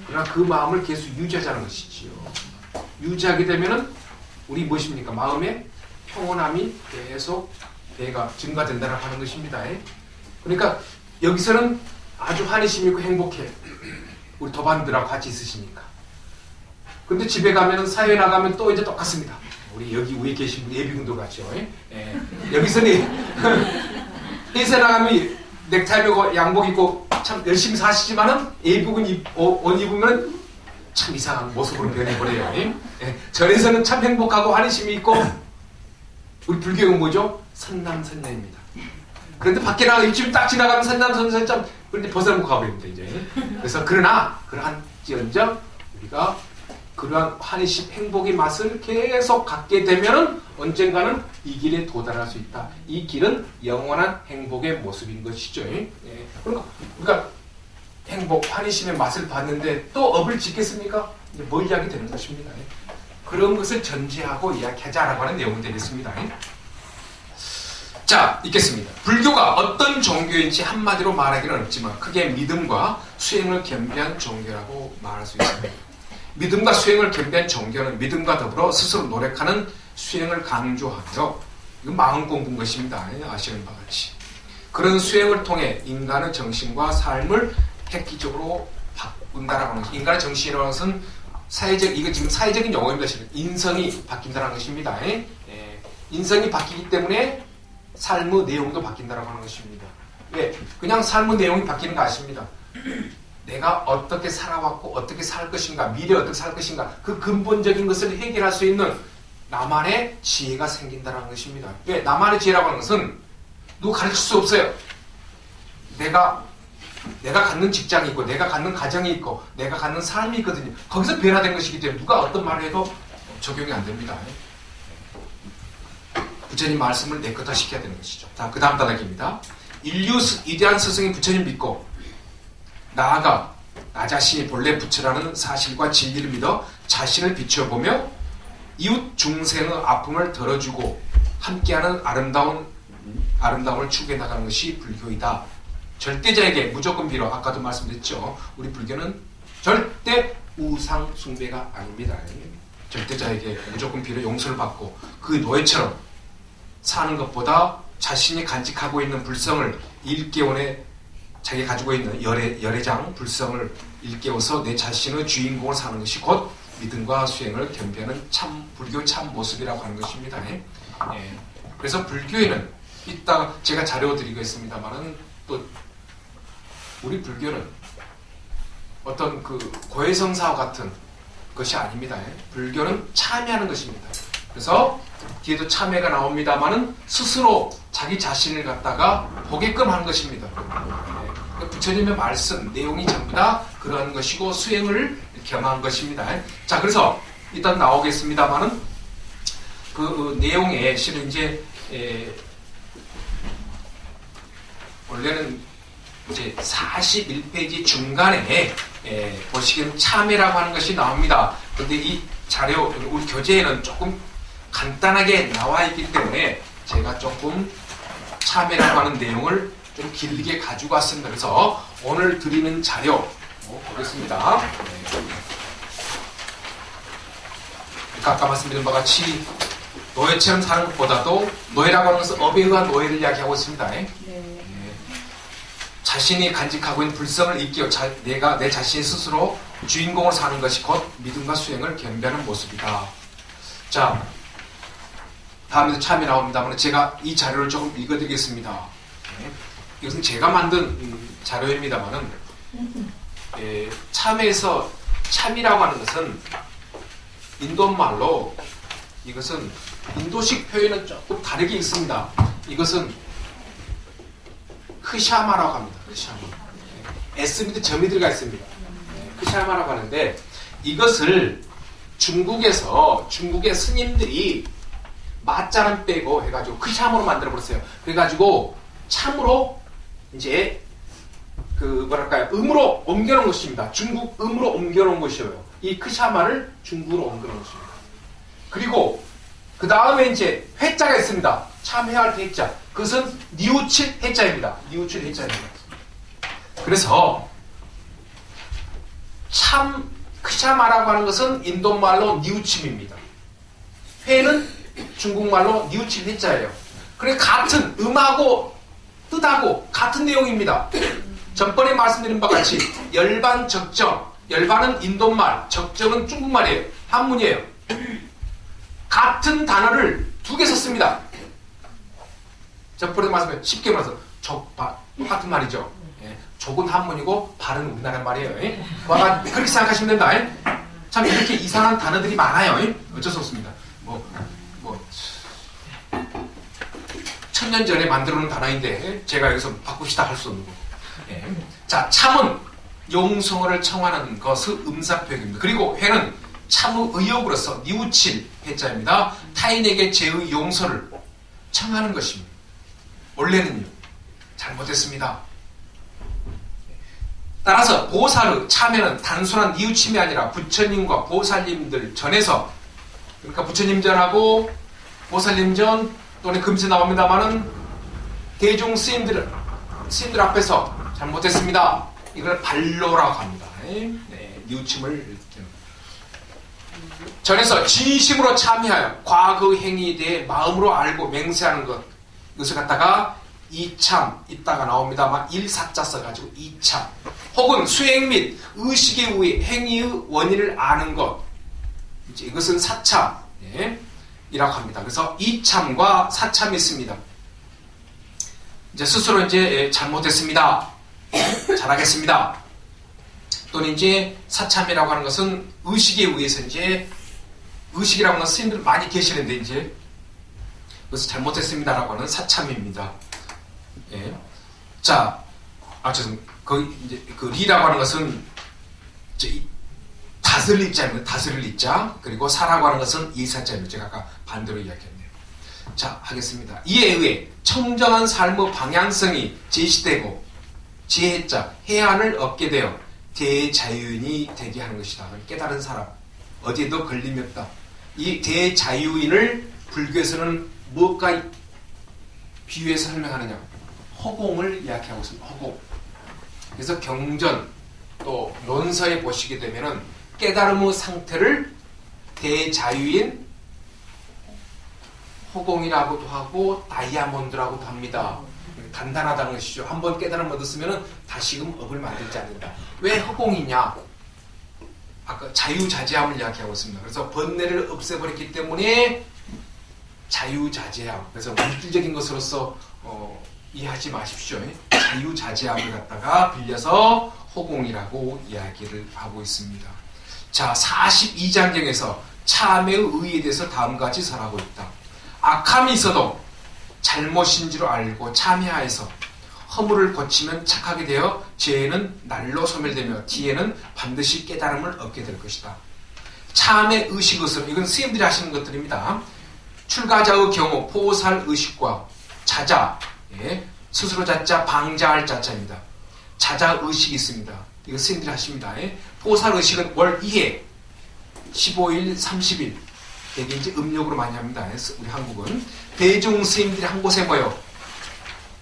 그러나 그 마음을 계속 유지하자는 것이지요. 유지하게 되면은 우리 무엇입니까? 마음의 평온함이 계속 배가 증가된다고 하는 것입니다. 그러니까 여기서는 아주 환희심 있고 행복해요. 우리 도반들하고 같이 있으시니까. 그런데 집에 가면은 사회에 나가면 또 이제 똑같습니다. 우리 여기 위에 계신 분 예비군도 같죠. 여기서는 회사 나가면 넥타이 메고 양복 입고 참 열심히 사시지만은 예비군 옷 입으면 참 이상한 모습으로 변해버려요. 절에서는 참 행복하고 환희심이 있고 우리 불교는 뭐죠? 선남선녀입니다. 그런데 밖에 나가 일주일 딱 지나가면 선남선녀 좀 그런데 벗어나고 가버립니다. 이제. 그래서 그러나 그러한지언정 우리가 그러한 환희심 행복의 맛을 계속 갖게 되면은 언젠가는 이 길에 도달할 수 있다. 이 길은 영원한 행복의 모습인 것이죠. 그러니까 행복, 환희심의 맛을 봤는데 또 업을 짓겠습니까? 이제 뭘 이야기 되는 것입니다. 그런 것을 전제하고 이야기하자라고 하는 내용이 되겠습니다. 자, 읽겠습니다. 불교가 어떤 종교인지 한마디로 말하기는 어렵지만 크게 믿음과 수행을 겸비한 종교라고 말할 수 있습니다. 믿음과 수행을 겸비한 종교는 믿음과 더불어 스스로 노력하는 수행을 강조하며 이건 마음 공부인 것입니다. 아시는 바와 같이. 그런 수행을 통해 인간의 정신과 삶을 획기적으로 바꾼다라고 하는 것입니다. 인간의 정신이라는 것은 이거 지금 사회적인 용어입니다. 인성이 바뀐다는 것입니다. 인성이 바뀌기 때문에 삶의 내용도 바뀐다라고 하는 것입니다. 왜? 그냥 삶의 내용이 바뀌는 거 아십니다. 내가 어떻게 살아왔고 어떻게 살 것인가, 미래 어떻게 살 것인가, 그 근본적인 것을 해결할 수 있는 나만의 지혜가 생긴다는 것입니다. 왜? 나만의 지혜라고 하는 것은 누구 가르칠 수 없어요. 내가 갖는 직장이 있고 내가 갖는 가정이 있고 내가 갖는 삶이 있거든요. 거기서 변화된 것이기 때문에 누가 어떤 말을 해도 적용이 안 됩니다. 부처님 말씀을 내꺼다 시켜야 되는 것이죠. 자, 그 다음 단락입니다. 인류 위대한 스승인 부처님 믿고 나아가 나 자신이 본래 부처라는 사실과 진리를 믿어 자신을 비춰보며 이웃 중생의 아픔을 덜어주고 함께하는 아름다움을 추구해 나가는 것이 불교이다. 절대자에게 무조건 빌어. 아까도 말씀드렸죠. 우리 불교는 절대 우상 숭배가 아닙니다. 절대자에게 무조건 빌어 용서를 받고 그 노예처럼 사는 것보다 자신이 간직하고 있는 불성을 일깨워내 자기가 가지고 있는 열애장 불성을 일깨워서 내 자신의 주인공을 사는 것이 곧 믿음과 수행을 겸비하는 불교 참 모습이라고 하는 것입니다. 그래서 불교에는 이따 제가 자료 드리고 있습니다만은 또 우리 불교는 어떤 그 고해성사와 같은 것이 아닙니다. 불교는 참여하는 것입니다. 그래서 뒤에도 참회가 나옵니다만은 스스로 자기 자신을 갖다가 보게끔 하는 것입니다. 부처님의 말씀 내용이 전부 다 그러한 것이고 수행을 겸한 것입니다. 자, 그래서 일단 나오겠습니다만은 그 내용에 실은 이제 원래는 이제 41페이지 중간에 보시기엔 참회라고 하는 것이 나옵니다. 그런데 이 자료 우리 교재에는 조금 간단하게 나와 있기 때문에 제가 조금 참회라고 하는 내용을 좀 길게 가지고 왔습니다. 그래서 오늘 드리는 자료 보겠습니다. 아까 말씀드린 바와 같이 노예처럼 사는 것보다도 노예라고 하는 것은 업에 의한 노예를 이야기하고 있습니다. 자신이 간직하고 있는 불성을 일깨워 내가 내 자신 스스로 주인공을 사는 것이 곧 믿음과 수행을 겸비하는 모습이다. 자, 다음에도 참이 나옵니다만 제가 이 자료를 조금 읽어드리겠습니다. 이것은 제가 만든 자료입니다만은 참에서 참이라고 하는 것은 인도말로 이것은 인도식 표현은 조금 다르게 있습니다. 이것은 크샤마라고 합니다. 크샤마. S 밑에 점이 들어가 있습니다. 크샤마라고 하는데 이것을 중국의 스님들이 맞자는 빼고 해가지고 크샤마로 만들어버렸어요. 그래가지고 참으로 이제 음으로 옮겨놓은 것입니다. 중국 음으로 옮겨놓은 것이에요. 이 크샤마를 중국으로 옮겨놓은 것입니다. 그리고 그 다음에 이제 회자가 있습니다. 참회할 때 회자. 그것은 니우칠 회자입니다. 니우칠 회자입니다. 그래서 참 크샤마라고 하는 것은 인도말로 니우침입니다. 회는 중국말로 니우칠 회자예요. 그래 같은 음하고 뜻하고 같은 내용입니다. 전번에 말씀드린 바와 같이 열반, 적정. 열반은 인도말, 적정은 중국말이에요. 한문이에요. 같은 단어를 두 개 썼습니다. 전번에 말씀드린 쉽게 말해서 족발 똑같은 말이죠. 족은 한문이고 발은 우리나라 말이에요. 그렇게 생각하시면 된다. 참 이렇게 이상한 단어들이 많아요. 어쩔 수 없습니다. 천년 전에 만들어 놓은 단어인데 제가 여기서 바꿉시다 할 수 없는 거고. 자, 참은 용성어를 청하는 것의 음사표현입니다. 그리고 회는 참의 의욕으로서 니우칠 회자입니다. 타인에게 제의 용서를 청하는 것입니다. 원래는요, 잘못했습니다. 따라서 보살의 참회는 단순한 니우침이 아니라 부처님과 보살님들 전에서, 그러니까 부처님 전하고 보살님 전 또는 금세 나옵니다만은 대중 스님들 앞에서 잘못했습니다. 이걸 발로라고 합니다. 니우침을 전에서 진심으로 참여하여 과거 행위에 대해 마음으로 알고 맹세하는 것, 이것을 갖다가 이참, 이따가 나옵니다만 일사자 써가지고 이참, 혹은 수행 및 의식에 의해 행위의 원인을 아는 것, 이제 이것은 사참, 이라고 합니다. 그래서 이참과 사참이 있습니다. 이제 스스로 이제 잘못했습니다, 잘하겠습니다, 또는 이제 사참이라고 하는 것은 의식에 의해서 이제, 의식이라고 하는 스님들 많이 계시는데 이제 그래서 잘못했습니다라고 하는 사참입니다. 예. 자, 죄송합니다. 이제 그 리라고 하는 것은 이제 다스릴 자입니다. 다스릴 이자. 그리고 사라고 하는 것은 이사자입니다. 제가 아까 반대로 이야기했네요. 자, 하겠습니다. 이에 의해 청정한 삶의 방향성이 제시되고 지혜자, 해안을 얻게 되어 대자유인이 되게 하는 것이다. 깨달은 사람, 어디에도 걸림이 없다. 이 대자유인을 불교에서는 무엇과 비유해서 설명하느냐? 허공을 이야기하고 있습니다. 허공. 그래서 경전 또 논서에 보시게 되면은 깨달음의 상태를 대자유인 허공이라고도 하고 다이아몬드라고도 합니다. 단단하다는 것이죠. 한번 깨달음 얻었으면 다시금 업을 만들지 않는다. 왜 허공이냐? 아까 자유자재함을 이야기하고 있습니다. 그래서 번뇌를 없애버렸기 때문에 자유자재함. 그래서 물질적인 것으로서 이해하지 마십시오. 자유자재함을 갖다가 빌려서 허공이라고 이야기를 하고 있습니다. 자, 42장경에서 참회의 의의에 대해서 다음과 같이 설하고 있다. 악함이 있어도 잘못인 줄 알고 참회하여서 허물을 고치면 착하게 되어 죄는 날로 소멸되며 뒤에는 반드시 깨달음을 얻게 될 것이다. 참회 의식으로, 이건 스님들이 하시는 것들입니다. 출가자의 경우 포살 의식과 자자, 스스로 자자, 방자할 자자입니다. 자자 의식이 있습니다. 이거 스님들이 하십니다. 포살 의식은 월 2회 15일, 30일 되게 이제 음력으로 많이 합니다. 우리 한국은 대중 스님들이 한 곳에 모여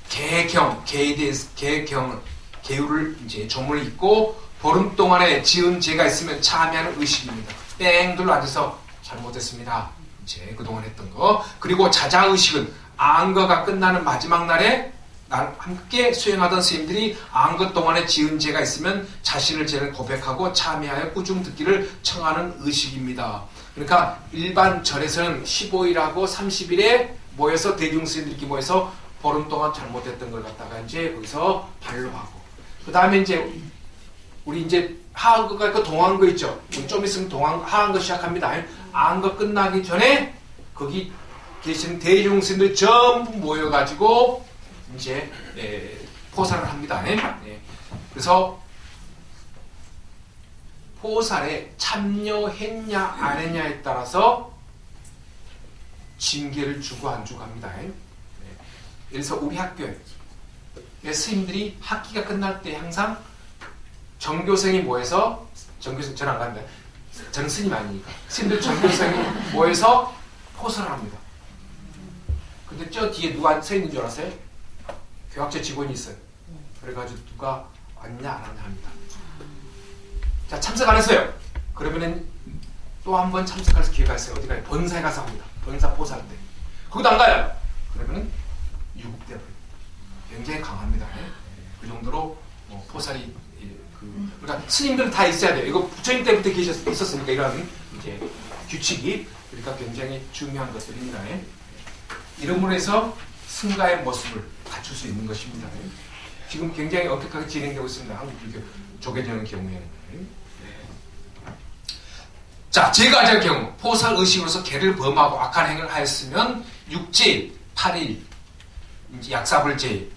개경, 개에 대해서 개유를 이제 조문을 읽고 보름 동안에 지은 죄가 있으면 참여하는 의식입니다. 뺑 둘러 앉아서 잘못했습니다. 이제 그동안 했던 거. 그리고 자자 의식은 안거가 끝나는 마지막 날에 함께 수행하던 스님들이 안거 동안에 지은 죄가 있으면 자신을 죄를 고백하고 참여하여 꾸중 듣기를 청하는 의식입니다. 그러니까 일반 절에서는 15일하고 30일에 모여서 대중 스님들끼리 모여서 보름 동안 잘못했던 걸 갖다가 이제 거기서 반로하고, 그 다음에 이제 우리 이제 하안거가 있고 동안거 있죠. 좀 있으면 하안거 시작합니다. 안거 끝나기 전에 거기 계시는 대중 스님들 전부 모여가지고 이제 포살을 합니다. 그래서 포살에 참여했냐 안 했냐에 따라서 징계를 주고 안 주고 합니다. 그래서 우리 학교에 스님들이 학기가 끝날 때 항상 전교생이 모여서, 전교생 저는 안 간다. 저는 스님 아니니까. 스님들 전교생이 모여서 포살을 합니다. 근데 저 뒤에 누가 서 있는 줄 알았어요? 교학처 직원이 있어요. 그래가지고 누가 왔냐 안 왔냐 합니다. 자, 참석 안 했어요. 그러면은 또 한 번 참석할 기회가 있어요. 어디 가요? 본사에 가서 합니다. 본사 포살 때. 거기도 안 가요. 그러면은 유급되어 버립니다. 굉장히 강합니다. 그 정도로 포살이 그러니까 스님들은 다 있어야 돼요. 이거 부처님 때부터 있었으니까 이런 이제 규칙이, 그러니까 굉장히 중요한 것들입니다. 이름으로 해서 승가의 모습을 갖출 수 있는 것입니다. 지금 굉장히 엄격하게 진행되고 있습니다. 한국 불교 조계되는 경우에는. 자, 제가할 경우 포살 의식으로서 개를 범하고 악한 행위를 하였으면 6제일, 8일 이제 약사불제일,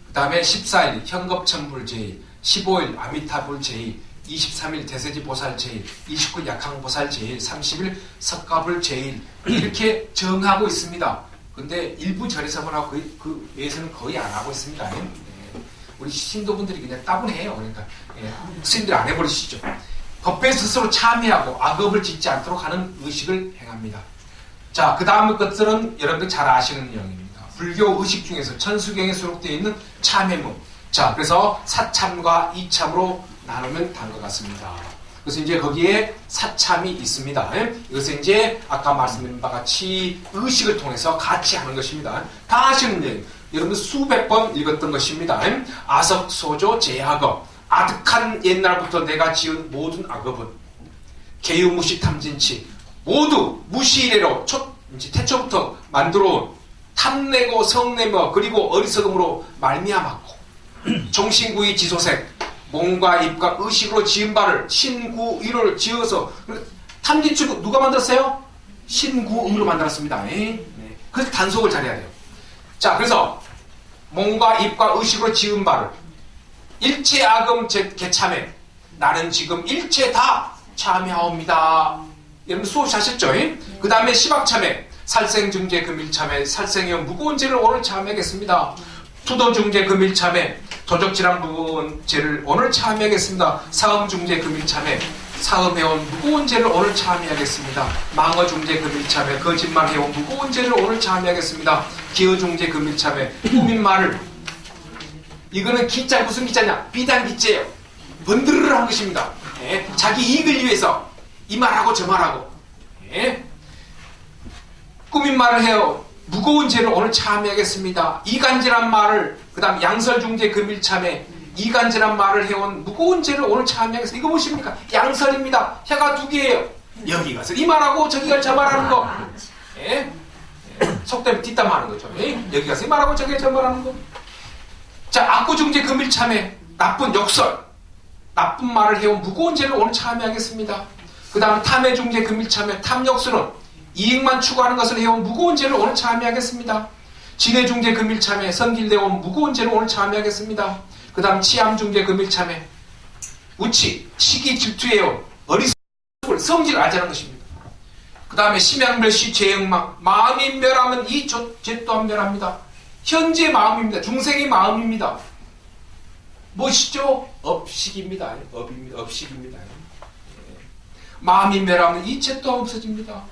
그 다음에 14일 현겁천불제일, 15일 아미타불제일, 23일 대세지보살제일, 29일 약항보살제일, 30일 석가불제일, 이렇게 정하고 있습니다. 근데 일부 절에서만 하고 그 외에서는 거의 안 하고 있습니다. 우리 신도분들이 그냥 따분해요. 그러니까 스님들 안 해버리시죠. 법회 스스로 참여하고 악업을 짓지 않도록 하는 의식을 행합니다. 자, 그 다음 것들은 여러분들 잘 아시는 내용입니다. 불교 의식 중에서 천수경에 수록되어 있는 참회문. 자, 그래서 사참과 이참으로 나누면 다음과 같습니다. 그래서 이제 거기에 사참이 있습니다. 이것은 이제 아까 말씀드린 바와 같이 의식을 통해서 같이 하는 것입니다. 다 아시는 얘기. 여러분 수백 번 읽었던 것입니다. 아석소조 제악업. 아득한 옛날부터 내가 지은 모든 악업은 개유무시 탐진치 모두 무시이래로 태초부터 만들어온 탐내고 성내며 그리고 어리석음으로 말미암았고 정신구의 지소생 몸과 입과 의식으로 지은 바를 신구의를 지어서 탐진치 누가 만들었어요? 신구의로 만들었습니다. 네. 그래서 단속을 잘해야 돼요. 자, 그래서 몸과 입과 의식으로 지은 바를 일체 악음 개참해 나는 지금 일체 다 참여합니다. 여러분 수없이 하셨죠? 그 다음에 시박참회 살생중재 금일참회 살생형 무거운 죄를 오늘 참여하겠습니다. 투도중재 금일참회 도적질한 무거운 죄를 오늘 참여하겠습니다. 사음중재 금일참회 사음해온 무거운 죄를 오늘 참여하겠습니다. 망어중재 금일참회 거짓말해온 무거운 죄를 오늘 참여하겠습니다. 기어중재 금일참회 꾸민 말을 이거는 기자 무슨 기자냐? 비단기죄예요. 번드르르 한 것입니다. 예? 자기 이익을 위해서 이 말하고 저 말하고 예? 꾸민 말을 해요. 무거운 죄를 오늘 참여하겠습니다. 이간질한 말을 그 다음 양설중재 금일참회 이간질한 말을 해온 무거운 죄를 오늘 참여하겠습니다. 이거 무엇입니까? 양설입니다. 혀가 두 개예요. 여기 가서 이 말하고 저기 가서 저 말하는 거 예? 속되면 뒷담 하는 거죠. 예? 여기 가서 이 말하고 저기 가서 저 말하는 거. 자, 악구중재 금일참회 나쁜 욕설 나쁜 말을 해온 무거운 죄를 오늘 참여하겠습니다. 그 다음 탐해중재 금일참회 탐욕술은 이익만 추구하는 것을 해온 무거운 죄를 오늘 참여하겠습니다. 진해중재 금일참회 선길내온 무거운 죄를 오늘 참여하겠습니다. 그 다음 치암중재 금일참회 우치 시기 질투해온 어리석을 성질을 알자는 것입니다. 그 다음에 심양멸시 죄응망 마음이 멸하면 이 죄 또한 멸합니다. 현재 마음입니다. 중생의 마음입니다. 무엇이죠? 업식입니다. 업식입니다. 마음이 멸하면 이 죄 또한 없어집니다.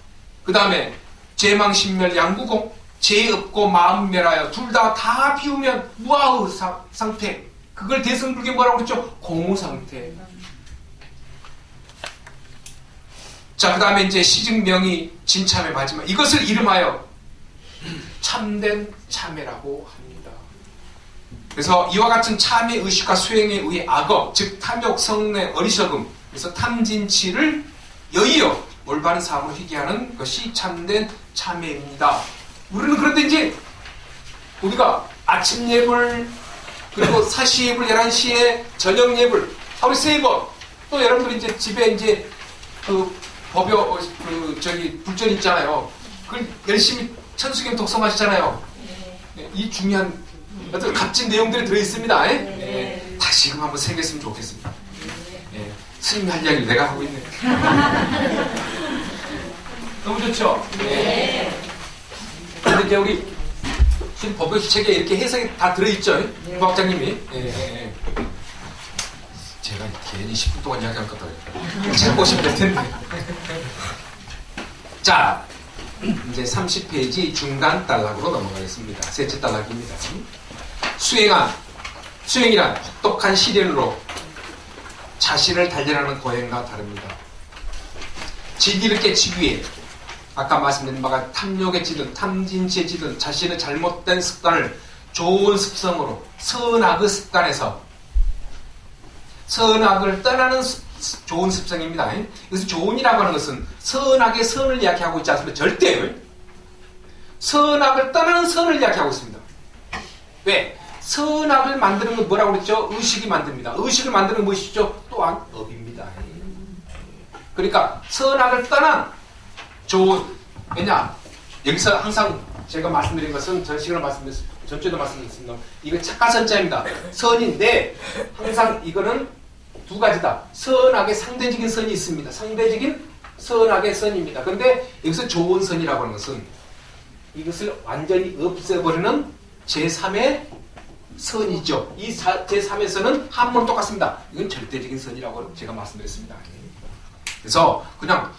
그 다음에 죄망신멸 양구공 죄 없고 마음 멸하여 둘 다 비우면 무아의 상태 그걸 대승불교에 뭐라고 그랬죠? 공의 자, 그 다음에 이제 시증명의 진참의 마지막 이것을 이름하여 참된 참회라고 합니다. 그래서 이와 같은 참회 의식과 수행에 의해 악업, 즉 탐욕, 성내, 어리석음 그래서 탐진치를 여의어 올바른 삶을 희귀하는 것이 참된 참회입니다. 우리는 그런데 이제 우리가 아침 예불 그리고 사시 예불 11시에 저녁 예불 하루에 3번 또 여러분들이 이제 집에 이제 그 법요 불전 있잖아요. 그걸 열심히 천수경 독서하시잖아요. 이 중요한 어떤 값진 내용들이 들어있습니다. 다시금 한번 새겼으면 좋겠습니다. 스님이 할 이야기를 내가 하고 있네. 너무 좋죠? 그런데 이제 우리 지금 법요시책에 이렇게 해석이 다 들어있죠? 부학장님이. 제가 괜히 10분 동안 이야기할 것 같아요. 책 보시면 될 텐데. 자, 이제 30페이지 중간 단락으로 넘어가겠습니다. 셋째 단락입니다. 수행이란 혹독한 시련으로 자신을 단련하는 고행과 다릅니다. 진리를 깨치기 위해 아까 말씀드린 바가 탐욕에 찌든 탐진치에 찌든 자신의 잘못된 습관을 좋은 습성으로 선악의 습관에서 선악을 떠나는 좋은 습성입니다. 그래서 좋은이라고 하는 것은 선악의 선을 이야기하고 있지 않습니다. 절대 선악을 떠나는 선을 이야기하고 있습니다. 왜? 선악을 만드는 건 뭐라고 그랬죠? 의식이 만듭니다. 의식을 만드는 건 무엇이죠? 또한 업입니다. 그러니까 선악을 떠난 좋은 왜냐? 여기서 항상 제가 말씀드린 것은 전 시간에 말씀드렸습니다. 전주에도 말씀드렸습니다. 이거 착가선자입니다. 선인데 항상 이거는 두 가지다. 선악의 상대적인 선이 있습니다. 상대적인 선악의 선입니다. 그런데 여기서 좋은 선이라고 하는 것은 이것을 완전히 없애버리는 제3의 선이죠. 이 제3의 선은 한문 똑같습니다. 이건 절대적인 선이라고 제가 말씀드렸습니다. 그래서 그냥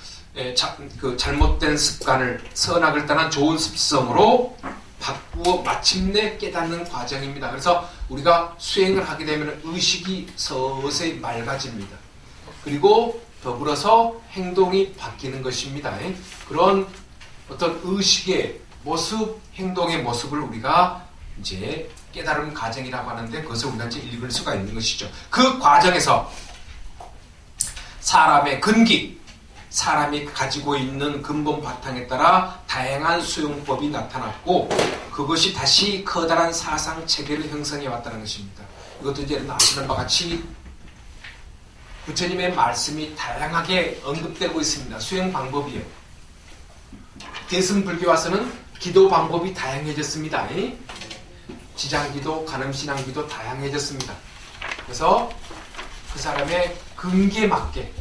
그 잘못된 습관을 선악을 떠난 좋은 습성으로 바꾸어 마침내 깨닫는 과정입니다. 그래서 우리가 수행을 하게 되면 의식이 서서히 맑아집니다. 그리고 더불어서 행동이 바뀌는 것입니다. 그런 어떤 의식의 모습, 행동의 모습을 우리가 이제 깨달음 과정이라고 하는데 그것을 우리가 이제 읽을 수가 있는 것이죠. 그 과정에서 사람의 근기, 사람이 가지고 있는 근본 바탕에 따라 다양한 수용법이 나타났고 그것이 다시 커다란 사상 체계를 형성해 왔다는 것입니다. 이것도 이제 아시는 바와 같이 부처님의 말씀이 다양하게 언급되고 있습니다. 수행 방법이요. 대승불교 와서는 기도 방법이 다양해졌습니다. 지장기도, 간음신앙기도 다양해졌습니다. 그래서 그 사람의 근기에 맞게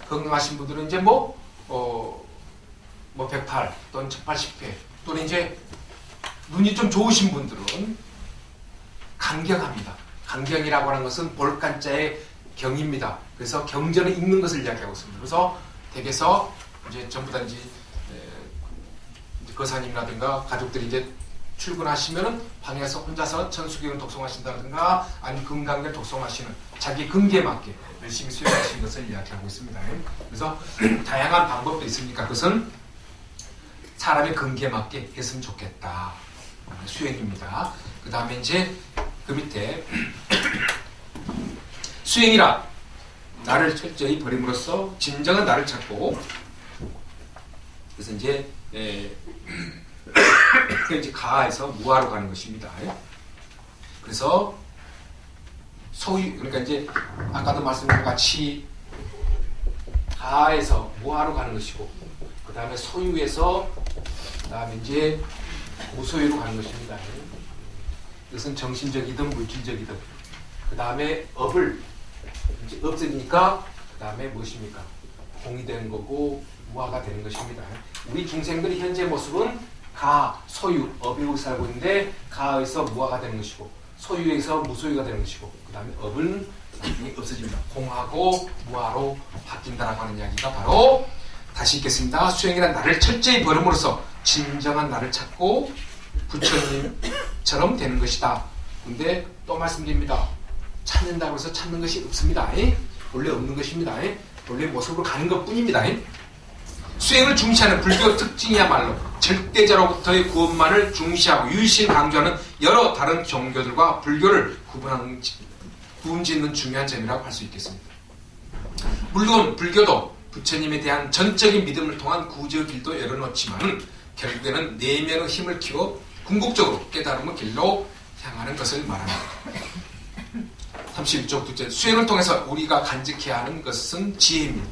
건강하신 분들은 이제 108 또는 1080회 또는 이제 눈이 좀 좋으신 분들은 강경합니다. 강경이라고 하는 것은 볼간자의 경입니다. 그래서 경전을 읽는 것을 이야기하고 있습니다. 그래서 댁에서 이제 전부 다 이제 거사님이라든가 가족들이 이제 출근하시면은 방에서 혼자서 천수경을 독송하신다든가 아니면 금강경 독송하시는 자기 근기에 맞게 열심히 수행하시는 것을 이야기하고 있습니다. 그래서 다양한 방법도 있으니까 그것은 사람의 근기에 맞게 했으면 좋겠다. 수행입니다. 그 다음에 이제 그 밑에 수행이라 나를 철저히 버림으로써 진정한 나를 찾고 그래서 이제 이제 가에서 무아로 가는 것입니다. 그래서 소유 그러니까 이제 아까도 말씀드린 같이 가에서 무아로 가는 것이고 그 다음에 소유에서 그 다음에 이제 무소유로 가는 것입니다. 이것은 정신적이든 물질적이든 그 다음에 업을 이제 없으니까 그 다음에 무엇입니까? 공이 되는 거고 무아가 되는 것입니다. 우리 중생들의 현재 모습은 가, 소유, 업에 살고 있는데 가에서 무아가 되는 것이고 소유에서 무소유가 되는 것이고 그 다음에 업은 나중에 없어집니다. 공하고 무아로 바뀐다라고 하는 이야기가 바로 다시 읽겠습니다. 수행이란 나를 철저히 버림으로써 진정한 나를 찾고 부처님처럼 되는 것이다. 근데 또 말씀드립니다. 찾는다고 해서 찾는 것이 없습니다. 원래 없는 것입니다. 원래 모습으로 가는 것 뿐입니다. 수행을 중시하는 불교 특징이야말로 절대자로부터의 구원만을 중시하고 유일신을 강조하는 여러 다른 종교들과 불교를 구분짓는 중요한 점이라고 할 수 있겠습니다. 물론 불교도 부처님에 대한 전적인 믿음을 통한 구제의 길도 열어놓지만 결국에는 내면의 힘을 키워 궁극적으로 깨달음의 길로 향하는 것을 말합니다. 31쪽 둘째, 수행을 통해서 우리가 간직해야 하는 것은 지혜입니다.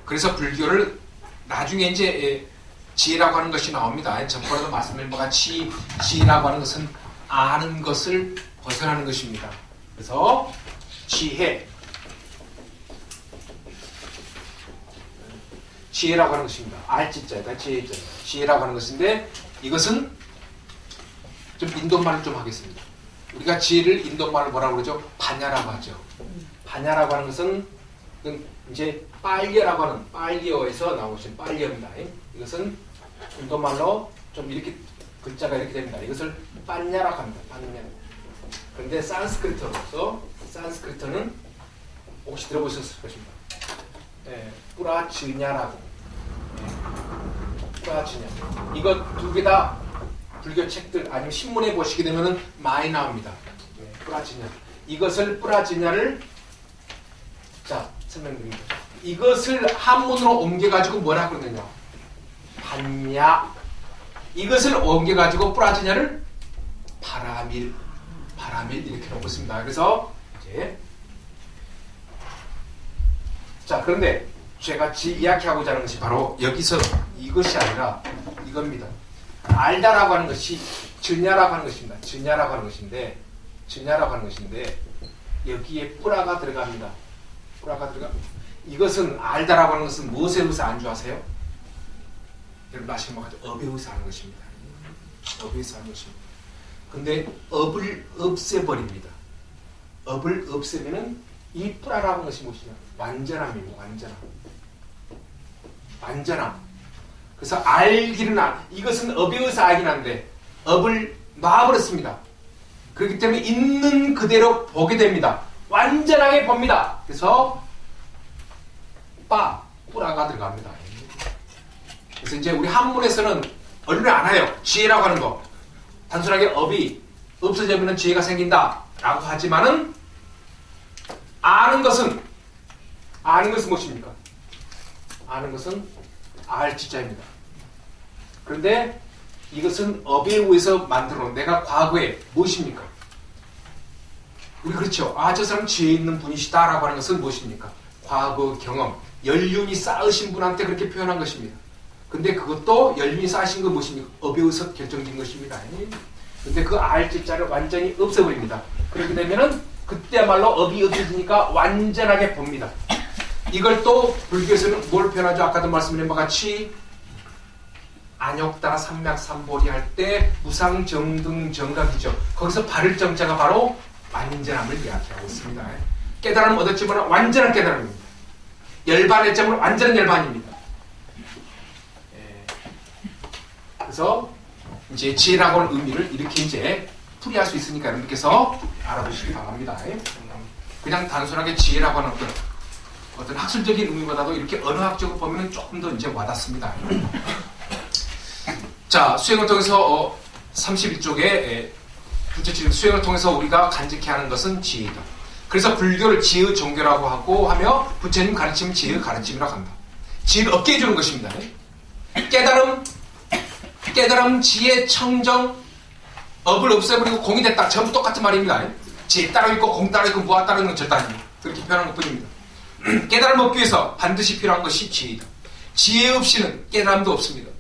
그래서 불교를 나중에 이제 지혜라고 하는 것이 나옵니다. 전번에도 말씀드린 바와 같이 지혜라고 하는 것은 아는 것을 벗어나는 것입니다. 그래서 지혜라고 하는 것입니다. 알지자에다 지혜자. 지혜라고 하는 것인데 이것은 좀 인도말을 좀 하겠습니다. 우리가 지혜를 인도말로 뭐라고 그러죠? 파냐라고 하죠. 파냐라고 하는 것은 이제 빨려라고 하는 빨려에서 나오신 빨려입니다. 이것은 인도말로 좀 이렇게 글자가 이렇게 됩니다. 이것을 빠냐라고 합니다. 빠냐. 그런데 산스크리트는 혹시 들어보셨을 것입니다. 뿌라즈냐라고. 뿌라즈냐. 이거 두 개 다 불교 책들 아니면 신문에 보시게 되면은 많이 나옵니다. 뿌라즈냐. 이것을 뿌라즈냐를 자 설명드립니다. 이것을 한문으로 옮겨가지고 뭐라 그러느냐? 반야. 이것을 옮겨가지고 뿌라즈냐를 바라밀 이렇게 놓고 있습니다. 그래서 이제 자 그런데 제가 이야기하고자 하는 것이 바로 여기서 이것이 아니라 이겁니다. 알다라고 하는 것이 증야라고 하는 것입니다. 증야라고 하는 것인데 여기에 뿌라가 들어갑니다. 이것은 알다라고 하는 것은 무엇에 의해서 안주하세요? 여러분 아시는 것 같아요. 업에 의해서 하는 것입니다. 근데 업을 없애버립니다. 업을 없애면은 이 뿌라라고 하는 것이 무엇이냐? 완전함입니다. 완전함. 그래서 알기는 이것은 업에 의해서 알긴 한데 업을 놔버렸습니다. 그렇기 때문에 있는 그대로 보게 됩니다. 완전하게 봅니다. 그래서 뿌라가 들어갑니다. 그래서 이제 우리 한문에서는 얼른 알아요. 지혜라고 하는 거. 단순하게 업이 없어지면 지혜가 생긴다 라고 하지만은 아는 것은 무엇입니까? 아는 것은 알지자입니다. 그런데 이것은 업에 의해서 만들어 놓은 내가 과거에 무엇입니까? 우리 그렇죠. 저 사람 지혜 있는 분이시다 라고 하는 것은 무엇입니까? 과거 경험, 연륜이 쌓으신 분한테 그렇게 표현한 것입니다. 근데 그것도 연륜이 쌓으신 건 무엇입니까? 업에 의해서 결정된 것입니다. 근데 그 알지자를 완전히 없애버립니다. 그렇게 되면은 그때야말로 업이 없어지니까 완전하게 봅니다. 이걸 또 불교에서는 뭘 표현하죠? 아까도 말씀드린 바와 같이 안욕다 삼맥삼보리 할 때 무상정등정각이죠. 거기서 바를 정자가 바로 완전함을 이야기하고 있습니다. 깨달음 얻었지만 완전한 깨달음입니다. 열반의 점은 완전한 열반입니다. 그래서 이제 지혜라고 하는 의미를 이렇게 이제 풀이할 수 있으니까 여러분께서 알아두시기 바랍니다. 그냥 단순하게 지혜라고 하는 어떤 학술적인 의미보다도 이렇게 언어학적으로 보면 조금 더 이제 와닿습니다. 자, 수행을 통해서 31쪽에 부처님 수행을 통해서 우리가 간직해야 하는 것은 지혜이다. 그래서 불교를 지혜 종교라고 하고 하며 부처님 가르치면 지혜의 가르침이라고 한다. 지혜를 얻게 해주는 것입니다. 깨달음, 지혜, 청정, 업을 없애버리고 공이 됐다. 전부 똑같은 말입니다. 지혜 따로 있고 공 따로 있고 무아 따로 있는 건 절대 아닙니다. 그렇게 표현하는 것뿐입니다. 깨달음 얻기 위해서 반드시 필요한 것이 지혜이다. 지혜 없이는 깨달음도 없습니다.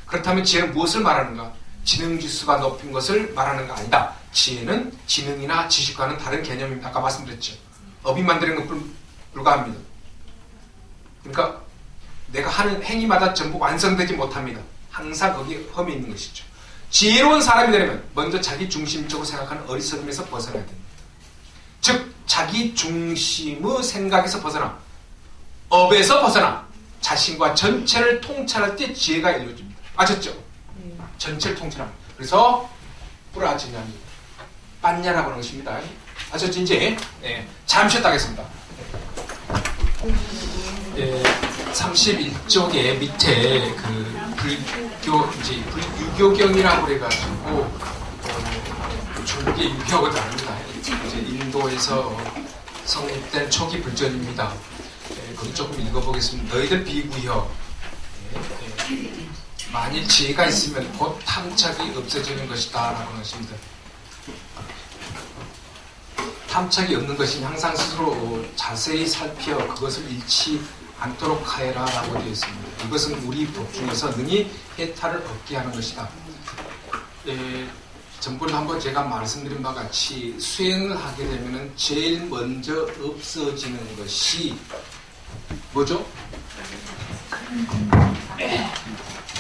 그렇다면 지혜는 무엇을 말하는가? 지능지수가 높인 것을 말하는 거 아니다. 지혜는 지능이나 지식과는 다른 개념입니다. 아까 말씀드렸죠. 업이 만드는 것 불가합니다. 그러니까 내가 하는 행위마다 전부 완성되지 못합니다. 항상 거기에 험이 있는 것이죠. 지혜로운 사람이 되려면 먼저 자기 중심적으로 생각하는 어리석음에서 벗어나야 됩니다. 즉 자기 중심의 생각에서 벗어나 업에서 벗어나 자신과 전체를 통찰할 때 지혜가 이루어집니다. 아셨죠? 전체를 통찰합니다. 그래서 뿌라지냐입니다. 빤냐라고 하는 것입니다. 아셨죠? 이제 잠시 쉬었다 하겠습니다. 31쪽에 밑에 유교경이라고 해가지고 중국의 유교가 아닙니다. 이제 인도에서 성립된 초기 불전입니다. 거기 조금 읽어보겠습니다. 너희들 비구혀. 만일 지혜가 있으면 곧 탐착이 없어지는 것이다 라고 하는 것입니다. 탐착이 없는 것은 항상 스스로 자세히 살펴 그것을 잃지 않도록 하여라 라고 되어 있습니다. 이것은 우리 법 중에서 능히 해탈을 얻게 하는 것이다. 전번에 한번 제가 말씀드린 바와 같이 수행을 하게 되면 제일 먼저 없어지는 것이 뭐죠?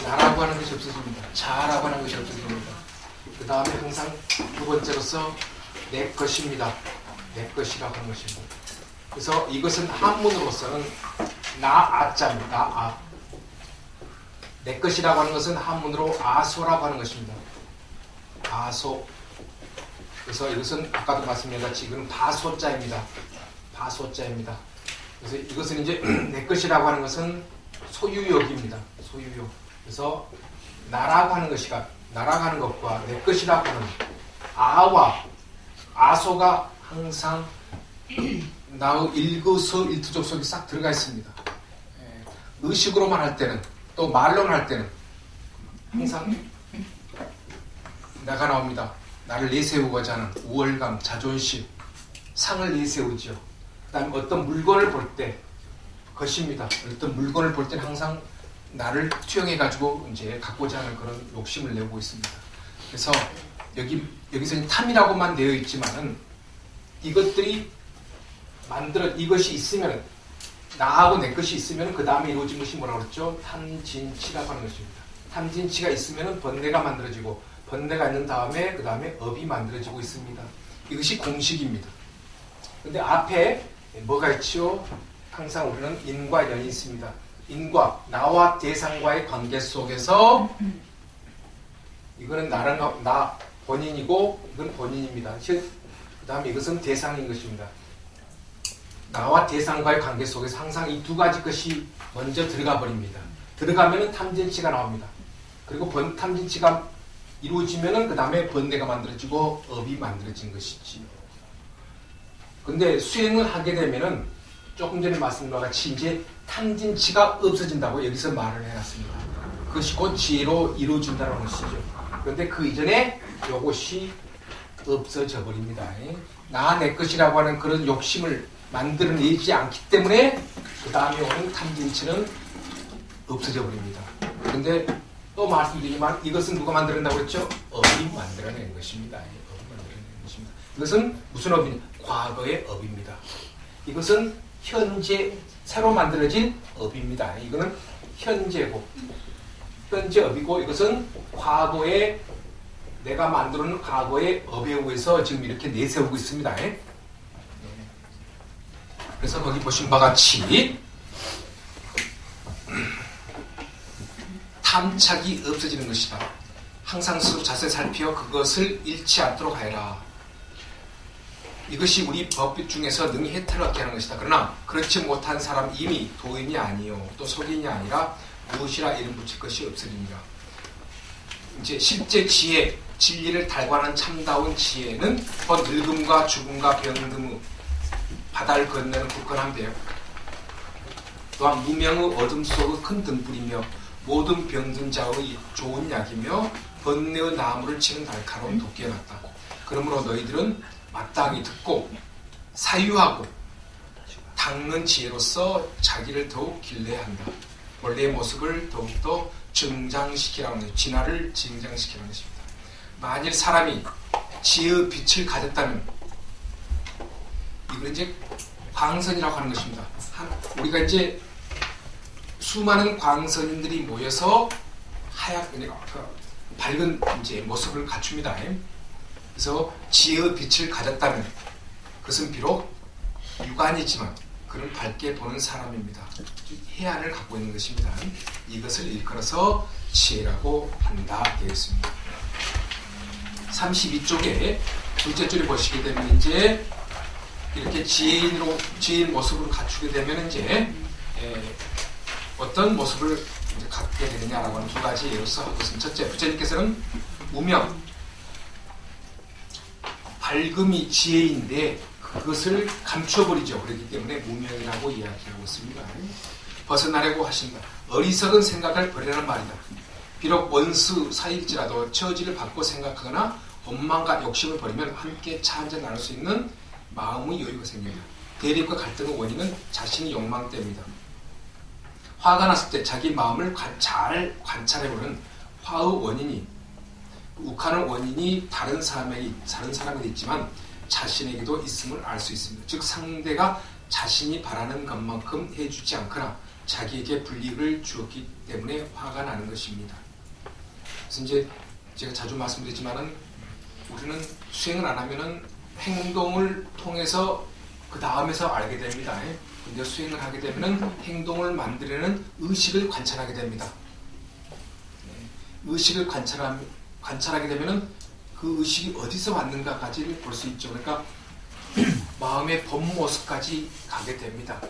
나라고 하는 것이 없어집니다. 자라고 하는 것이 없어집니다. 그 다음에 항상 두 번째로서 내 것입니다. 내 것이라고 하는 것입니다. 그래서 이것은 한문으로서는 나아자입니다. 나아. 내 것이라고 하는 것은 한문으로 아소라고 하는 것입니다. 아소. 그래서 이것은 아까도 말씀드린 같이 이건 바소자입니다. 바소자입니다. 그래서 이것은 이제 내 것이라고 하는 것은 소유욕입니다. 소유욕. 그래서 나라고 하는 것이가 나라고 하는 것과 내 것이라고 하는 아와 아소가 항상 나의 일거수일투족 속에 싹 들어가 있습니다. 의식으로만 할 때는 또 말로만 할 때는 항상 내가 나옵니다. 나를 내세우고자 하는 우월감, 자존심, 상을 내세우죠. 그 다음에 어떤 물건을 볼 때 것입니다. 어떤 물건을 볼 때는 항상 나를 투영해가지고 이제 갖고자 하는 그런 욕심을 내고 있습니다. 그래서 여기서 탐이라고만 되어 있지만은 이것들이 이것이 있으면 나하고 내 것이 있으면 그 다음에 이루어진 것이 뭐라고 그랬죠? 탐진치라고 하는 것입니다. 탐진치가 있으면 번뇌가 만들어지고 번뇌가 있는 다음에 그 다음에 업이 만들어지고 있습니다. 이것이 공식입니다. 근데 앞에 뭐가 있죠? 항상 우리는 인과 연이 있습니다. 인과, 나와 대상과의 관계 속에서 이거는 나 본인이고 이건 본인입니다. 그 다음에 이것은 대상인 것입니다. 나와 대상과의 관계 속에서 항상 이 두 가지 것이 먼저 들어가 버립니다. 들어가면은 탐진치가 나옵니다. 그리고 탐진치가 이루어지면은 그 다음에 번뇌가 만들어지고 업이 만들어진 것이지요. 근데 수행을 하게 되면은 조금 전에 말씀드린 것 같이 이제 탐진치가 없어진다고 여기서 말을 해놨습니다. 그것이 곧 지혜로 이루어진다는 것이죠. 그런데 그 이전에 이것이 없어져 버립니다. 나 내 것이라고 하는 그런 욕심을 만들어내지 않기 때문에 그 다음에 오는 탐진치는 없어져 버립니다. 그런데 또 말씀드리지만 이것은 누가 만들어낸다고 했죠? 업이 만들어낸 것입니다. 업이 만들어낸 것입니다. 이것은 무슨 업이냐? 과거의 업입니다. 이것은 현재 새로 만들어진 업입니다. 이거는 현재고 현재 업이고 이것은 과거에 내가 만들어놓은 과거의 업에 의해서 지금 이렇게 내세우고 있습니다. 그래서 거기 보신 바와 같이 탐착이 없어지는 것이다. 항상 스스로 자세히 살피어 그것을 잃지 않도록 하여라. 이것이 우리 법 중에서 능히 혜택을 얻게 하는 것이다. 그러나 그렇지 못한 사람 이미 도인이 아니요 또 속인이 아니라 무엇이라 이름 붙일 것이 없으리니라. 이제 실제 지혜, 진리를 달관한 참다운 지혜는 늙음과 죽음과 병듦의 바다를 건너는 굳건함되어 또한 무명의 어둠 속의 큰 등불이며 모든 병든 자의 좋은 약이며 번뇌의 나무를 치는 날카로운 도끼에 놨다. 그러므로 너희들은 마땅히 듣고 사유하고 닦는 지혜로서 자기를 더욱 길러야 한다. 원래의 모습을 더욱더 증장시키라는 것입니다. 진화를 증장시키라는 것입니다. 만일 사람이 지혜의 빛을 가졌다면 이걸 이제 광선이라고 하는 것입니다. 우리가 이제 수많은 광선인들이 모여서 하얗게 밝은 이제 모습을 갖춥니다. 그래서 지혜의 빛을 가졌다면 그것은 비록 육안이지만 그는 밝게 보는 사람입니다. 해안을 갖고 있는 것입니다. 이것을 일컬어서 지혜라고 한다 되겠습니다. 32쪽에 둘째 줄에 보시게 되면 이제 이렇게 지혜인 모습으로 갖추게 되면 이제 어떤 모습을 이제 갖게 되느냐라고 하는 두 가지 예로서 하고 있습니다. 첫째, 부처님께서는 무명, 밝음이 지혜인데 그것을 감춰버리죠. 그렇기 때문에 무명이라고 이야기하고 있습니다. 벗어나려고 하신다. 어리석은 생각을 버리라는 말이다. 비록 원수 사일지라도 처지를 받고 생각하거나 원망과 욕심을 버리면 함께 차 한잔 나눌 수 있는 마음의 여유가 생깁니다. 대립과 갈등의 원인은 자신의 욕망 때문이다. 화가 났을 때 자기 마음을 잘 관찰해보는 화의 원인이 욱하는 원인이 다른 사람에게 있지만 자신에게도 있음을 알 수 있습니다. 즉 상대가 자신이 바라는 것만큼 해주지 않거나 자기에게 불이익을 주었기 때문에 화가 나는 것입니다. 그래서 이제 제가 자주 말씀드리지만은 우리는 수행을 안 하면은 행동을 통해서 그 다음에서 알게 됩니다. 근데 수행을 하게 되면은 행동을 만들려는 의식을 관찰하게 됩니다. 의식을 관찰하게 되면은 그 의식이 어디서 왔는가까지를 볼 수 있죠. 그러니까 마음의 본 모습까지 가게 됩니다.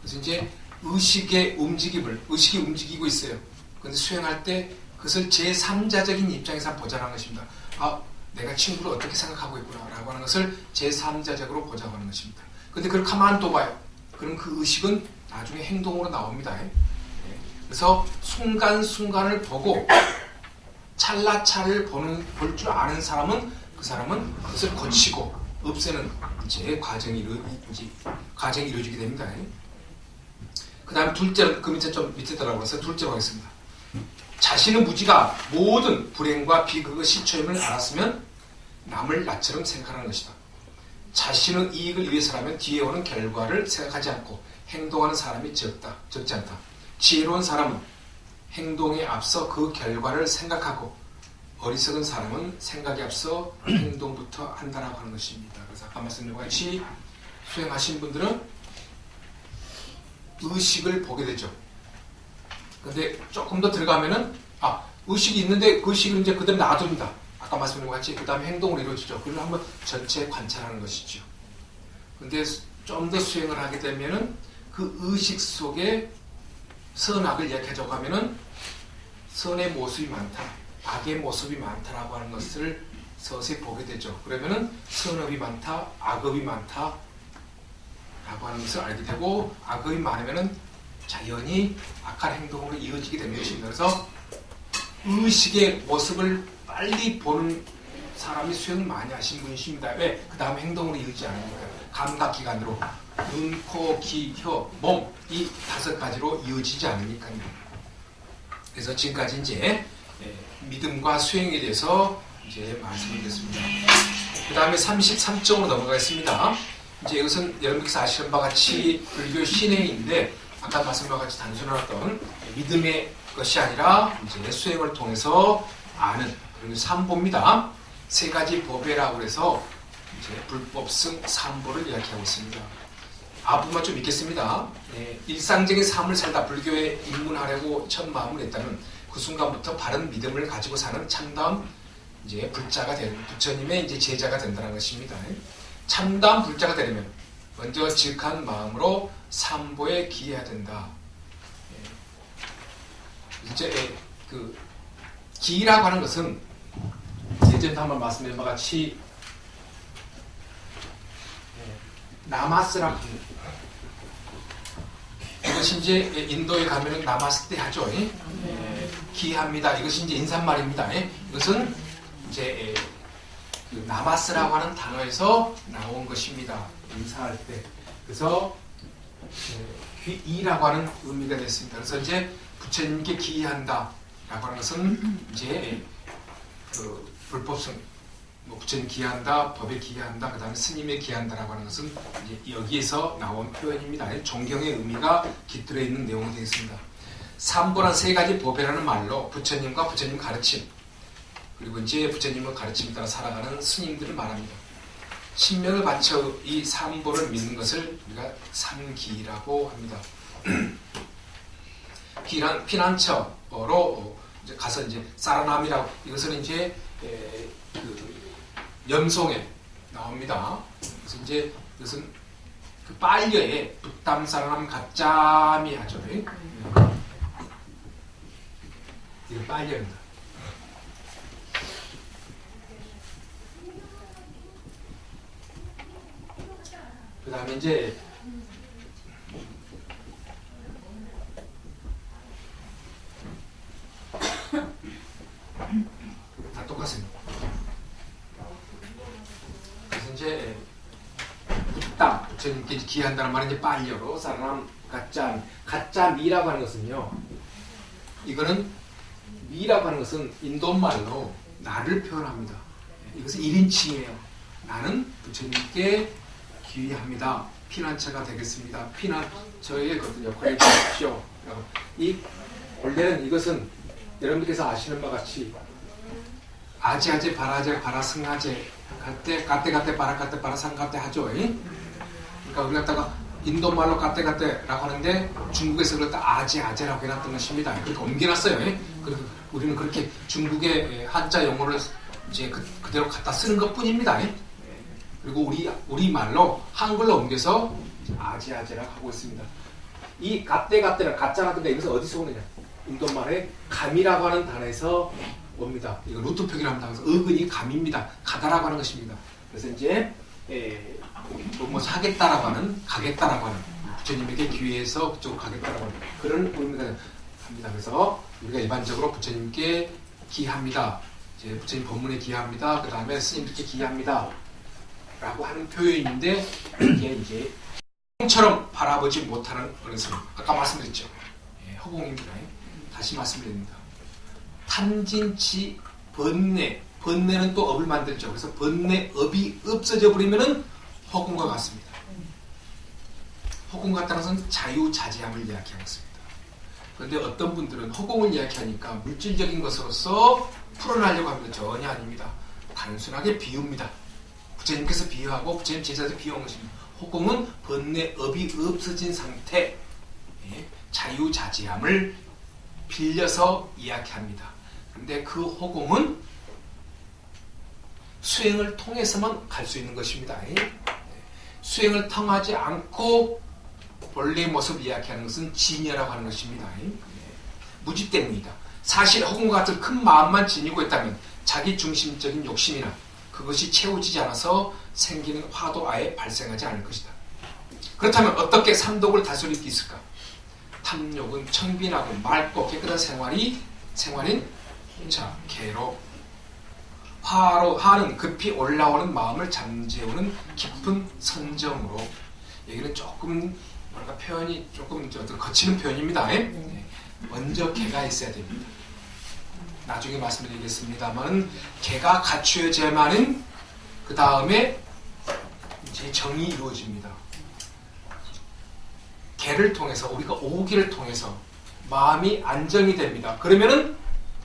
그래서 이제 의식이 움직이고 있어요. 그런데 수행할 때 그것을 제3자적인 입장에서 보자는 것입니다. 아, 내가 친구를 어떻게 생각하고 있구나 라고 하는 것을 제3자적으로 보자고 하는 것입니다. 근데 그걸 가만 둬봐요. 그럼 그 의식은 나중에 행동으로 나옵니다. 그래서 순간순간을 보고 찰나찰을 볼 줄 아는 사람은 그 사람은 그것을 고치고 없애는 이제 과정이 이루어지게 됩니다. 그 다음 둘째, 그 밑에 좀 밑에 들어가서 둘째로 하겠습니다. 자신의 무지가 모든 불행과 비극의 시초임을 알았으면 남을 나처럼 생각하는 것이다. 자신의 이익을 위해서라면 뒤에 오는 결과를 생각하지 않고 행동하는 사람이 적지 않다. 지혜로운 사람은 행동에 앞서 그 결과를 생각하고 어리석은 사람은 생각에 앞서 행동부터 한다라고 하는 것입니다. 그래서 아까 말씀드린 것 같이 수행하신 분들은 의식을 보게 되죠. 근데 조금 더 들어가면은 의식이 있는데 그 의식을 이제 그대로 놔둡니다. 아까 말씀드린 것 같이 그 다음에 행동으로 이루어지죠. 그걸 한번 전체 관찰하는 것이죠. 근데 좀 더 수행을 하게 되면은 그 의식 속에 선악을 이야기하자고 하면은 선의 모습이 많다, 악의 모습이 많다라고 하는 것을 서서히 보게 되죠. 그러면은 선업이 많다, 악업이 많다 라고 하는 것을 알게 되고, 악업이 많으면은 자연히 악한 행동으로 이어지게 되는 것입니다. 그래서 의식의 모습을 빨리 보는 사람이 수행을 많이 하신 분이십니다. 왜? 그 다음 행동으로 이어지지 않으니까. 감각기관으로 눈, 코, 귀, 혀, 몸, 이 5가지로 이어지지 않으니까요. 그래서 지금까지 이제 믿음과 수행에 대해서 이제 말씀을 드렸습니다. 그 다음에 33쪽으로 넘어가겠습니다. 이제 이것은 여러분께서 아시는 바와 같이 불교 신행인데, 아까 말씀한 바와 같이 단순한 어떤 믿음의 것이 아니라 이제 수행을 통해서 아는 그런 삼보입니다. 3가지 법회라고 해서 이제 불법승 삼보를 이야기하고 있습니다. 앞부분만 좀 읽겠습니다. 일상적인 삶을 살다 불교에 입문하려고 첫 마음을 했다는 그 순간부터 바른 믿음을 가지고 사는 참다운 이제 불자가 되는, 부처님의 이제 제자가 된다는 것입니다. 참다운 불자가 되려면 먼저 지극한 마음으로 삼보에 기해야 된다. 이제 그 기라고 하는 것은 예전에 한번 말씀드린 바와 같이 나마스라고 합니다. 이것이 이제 인도에 가면은 나마스테 하죠. 기합니다. 이것이 이제 인사말입니다. 이것은 이제 그 나마스라고 하는 단어에서 나온 것입니다. 인사할 때. 그래서 귀이라고 하는 의미가 됐습니다. 그래서 이제 부처님께 기한다 라고 하는 것은 이제 그 불법성, 뭐 부처님 기한다, 법에 기한다, 그 다음에 스님에 기한다라고 하는 것은 이제 여기에서 나온 표현입니다. 존경의 의미가 깃들어 있는 내용이 되겠습니다. 삼보란 3가지 법이라는 말로 부처님과 부처님 가르침, 그리고 이제 부처님의 가르침에 따라 살아가는 스님들을 말합니다. 신명을 바쳐 이 삼보를 믿는 것을 우리가 삼기라고 합니다. 기란 피난처로 이제 가서 이제 사라남이라고, 이것은 이제 그 염송에 나옵니다. 그래서 이제 이것은 그 빨려에 북담 사라남 가짜미 하죠. 이거 빨려입니다. 그 다음에 이제 다 똑같습니다. 그래서 이제 북담, 부처님께 기한다는 말은 이제 빨려로 사람 가짜 미라고 하는 것은요, 이거는 미라고 하는 것은 인도말로 나를 표현합니다. 이것은 1인칭이에요. 나는 부처님께 기합니다. 피난처가 되겠습니다. 피난처의 어떤 역할을 주십시오. 이 원래는 이것은 여러분들께서 아시는 바와 같이 아지아제 바라제 바라승하제 가떼 바라가떼 바라상가떼 하죠. 그러니까 우리 갖다가 인도말로 가떼라고 하는데 중국에서 그렇다 아제라고 해놨던 것입니다. 그렇게 옮겨놨어요. 그리고 우리는 그렇게 중국의 한자 용어를 이제 그대로 갖다 쓰는 것뿐입니다. 그리고 우리 말로 한글로 옮겨서 아제라고 하고 있습니다. 이 가떼는 가짜라든가 이것은 어디서 오느냐? 인도말에 감이라고 하는 단어에서 옵니다. 이거 루트표기라고 합니다. 그래서 어근이 감입니다. 가다라고 하는 것입니다. 그래서 이제 뭐 사겠다라고 하는, 가겠다라고 하는, 부처님에게 기회해서 그쪽으로 가겠다라고 하는 그런 의미가 합니다. 그래서 우리가 일반적으로 부처님께 기합니다. 이제 부처님 법문에 기합니다. 그 다음에 스님께 기합니다. 라고 하는 표현인데, 이게 이제 허공처럼 바라보지 못하는 어른스님. 아까 말씀드렸죠. 허공입니다. 다시 말씀드립니다. 탐진치 번뇌는 또 업을 만들죠. 그래서 번뇌 업이 없어져 버리면은 허공과 같습니다. 허공 같다는 것은 자유자재함을 이야기하고 있습니다. 그런데 어떤 분들은 허공을 이야기하니까 물질적인 것으로서 풀어내려고 합니다. 전혀 아닙니다. 단순하게 비유입니다. 부처님께서 비유하고 부처님 제자들 비유한 것입니다. 허공은 번뇌 업이 없어진 상태, 자유자재함을 빌려서 이야기합니다. 그런데 그 허공은 수행을 통해서만 갈 수 있는 것입니다. 수행을 통하지 않고 본래의 모습을 이야기하는 것은 진여라고 하는 것입니다. 무지 때문이다. 사실 허공과 같은 큰 마음만 지니고 있다면 자기 중심적인 욕심이나 그것이 채워지지 않아서 생기는 화도 아예 발생하지 않을 것이다. 그렇다면 어떻게 삼독을 다스릴 수 있을까? 탐욕은 청빈하고 맑고 깨끗한 생활인 자, 개로 화는 급히 올라오는 마음을 잠재우는 깊은 선정으로. 여기는 조금 뭐랄까 표현이 조금 거치는 표현입니다. 먼저 개가 있어야 됩니다. 나중에 말씀드리겠습니다만 개가 갖추어져야만은 그 다음에 이제 정이 이루어집니다. 개를 통해서 우리가 오기를 통해서 마음이 안정이 됩니다. 그러면은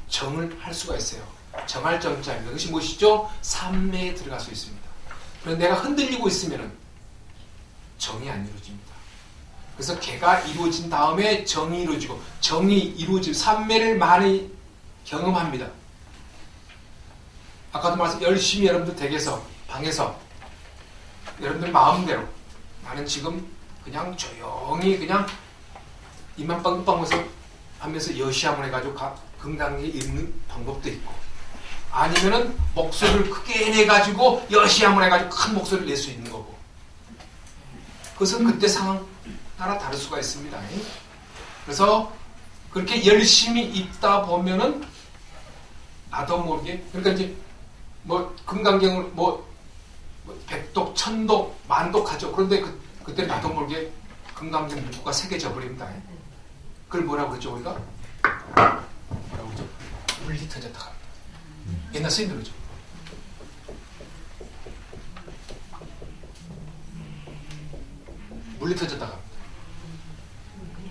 정을 할 수가 있어요. 정할 정자입니다. 그것이 무엇이죠? 삼매에 들어갈 수 있습니다. 그런데 내가 흔들리고 있으면은 정이 안 이루어집니다. 그래서 개가 이루어진 다음에 정이 이루어지고 정이 이루어진 삼매를 많이 경험합니다. 아까도 말씀 열심히 여러분들 댁에서 방에서 여러분들 마음대로 나는 지금 그냥 조용히 그냥 입만 빵빵 하면서 여시함을 해가지고 금강에 있는 방법도 있고 아니면은 목소리를 크게 내가지고 여시함을 해가지고 큰 목소리를 낼 수 있는 거고 그것은 그때 상황 따라 다를 수가 있습니다. 그래서 그렇게 열심히 있다 보면은 나도 모르게 그러니까 이제 뭐 금강경을 뭐 백독, 천독, 만독 하죠. 그런데 그때 나도 모르게 금강경 문구가 새겨져 버립니다. 그걸 뭐라고 그러죠 우리가? 뭐라고 그러죠? 물리 터졌다 합니다. 옛날 스님들 그러죠. 물리 터졌다 합니다.